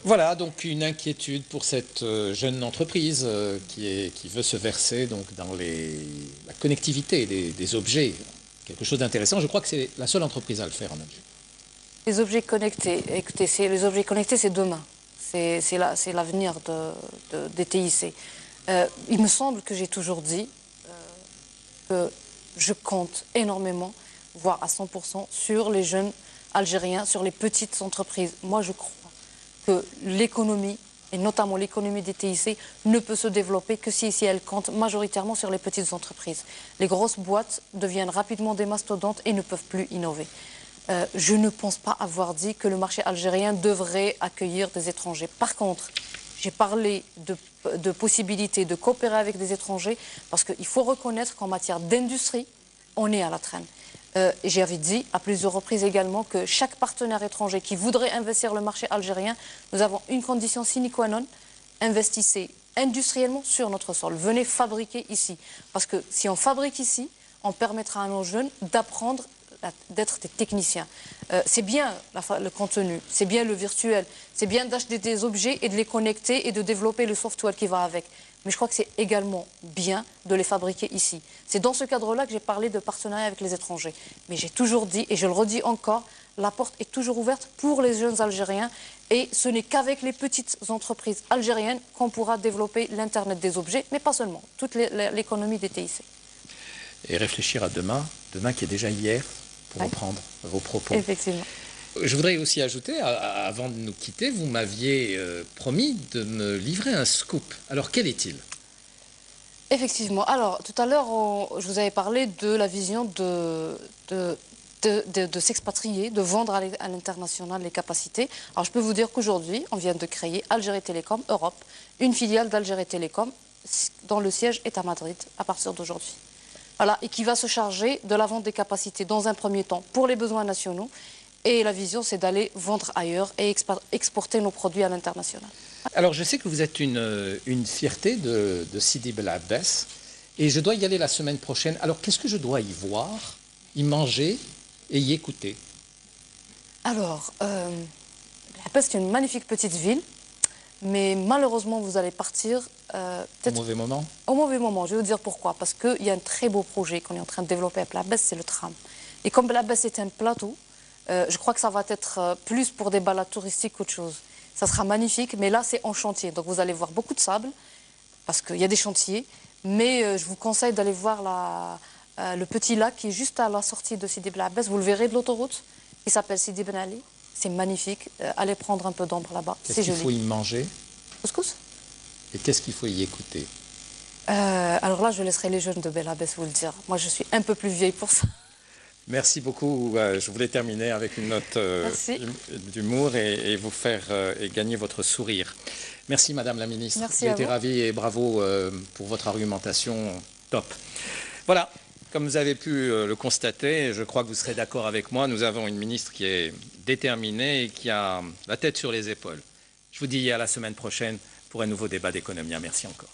Voilà donc une inquiétude pour cette jeune entreprise qui veut se verser donc dans la connectivité des objets. Quelque chose d'intéressant. Je crois que c'est la seule entreprise à le faire en Algérie. Les objets connectés, écoutez, les objets connectés, c'est demain. C'est l'avenir des TIC. Il me semble que j'ai toujours dit que je compte énormément, voire à 100%, sur les jeunes Algériens, sur les petites entreprises. Moi, je crois que l'économie, et notamment l'économie des TIC, ne peut se développer que si elle compte majoritairement sur les petites entreprises. Les grosses boîtes deviennent rapidement des mastodontes et ne peuvent plus innover. Je ne pense pas avoir dit que le marché algérien devrait accueillir des étrangers. Par contre, j'ai parlé de possibilités de coopérer avec des étrangers parce qu'il faut reconnaître qu'en matière d'industrie, on est à la traîne. J'avais dit à plusieurs reprises également que chaque partenaire étranger qui voudrait investir le marché algérien, nous avons une condition sine qua non, investissez industriellement sur notre sol, venez fabriquer ici. Parce que si on fabrique ici, on permettra à nos jeunes d'apprendre d'être des techniciens. C'est bien le contenu, c'est bien le virtuel, c'est bien d'acheter des objets et de les connecter et de développer le software qui va avec. Mais je crois que c'est également bien de les fabriquer ici. C'est dans ce cadre-là que j'ai parlé de partenariat avec les étrangers. Mais j'ai toujours dit, et je le redis encore, la porte est toujours ouverte pour les jeunes Algériens et ce n'est qu'avec les petites entreprises algériennes qu'on pourra développer l'Internet des objets, mais pas seulement, toute l'économie des TIC. Et réfléchir à demain qui est déjà hier, pour reprendre vos propos. Effectivement. Je voudrais aussi ajouter, avant de nous quitter, vous m'aviez promis de me livrer un scoop. Alors, quel est-il? Effectivement. Alors, tout à l'heure, je vous avais parlé de la vision de s'expatrier, de vendre à l'international les capacités. Alors, je peux vous dire qu'aujourd'hui, on vient de créer Algérie Télécom Europe, une filiale d'Algérie Télécom, dont le siège est à Madrid à partir d'aujourd'hui. Voilà, et qui va se charger de la vente des capacités dans un premier temps pour les besoins nationaux. Et la vision, c'est d'aller vendre ailleurs et exporter nos produits à l'international. Alors, je sais que vous êtes une fierté de Sidi Bel Abbès et je dois y aller la semaine prochaine. Alors, qu'est-ce que je dois y voir, y manger et y écouter? Alors, Bel Abbès, c'est une magnifique petite ville, mais malheureusement, vous allez partir... au mauvais moment? Au mauvais moment. Je vais vous dire pourquoi. Parce qu'il y a un très beau projet qu'on est en train de développer à Bel Abbès, c'est le tram. Et comme Bel Abbès est un plateau, je crois que ça va être plus pour des balades touristiques qu'autre chose. Ça sera magnifique, mais là, c'est en chantier. Donc, vous allez voir beaucoup de sable, parce qu'il y a des chantiers. Mais je vous conseille d'aller voir le petit lac qui est juste à la sortie de Sidi Bel Abbès. Vous le verrez de l'autoroute. Il s'appelle Sidi Ben Ali. C'est magnifique. Allez prendre un peu d'ombre là-bas. C'est joli. Qu'est-ce qu'il faut y manger? Couscous. Et qu'est-ce qu'il faut y écouter? Alors là, je laisserai les jeunes de Bel Abbès vous le dire. Moi, je suis un peu plus vieille pour ça. Merci beaucoup. Je voulais terminer avec une note d'humour et vous faire et gagner votre sourire. Merci Madame la Ministre. Merci J'ai à été vous. ravi et bravo pour votre argumentation top. Voilà, comme vous avez pu le constater, je crois que vous serez d'accord avec moi, nous avons une ministre qui est déterminée et qui a la tête sur les épaules. Je vous dis à la semaine prochaine pour un nouveau débat d'économie. Merci encore.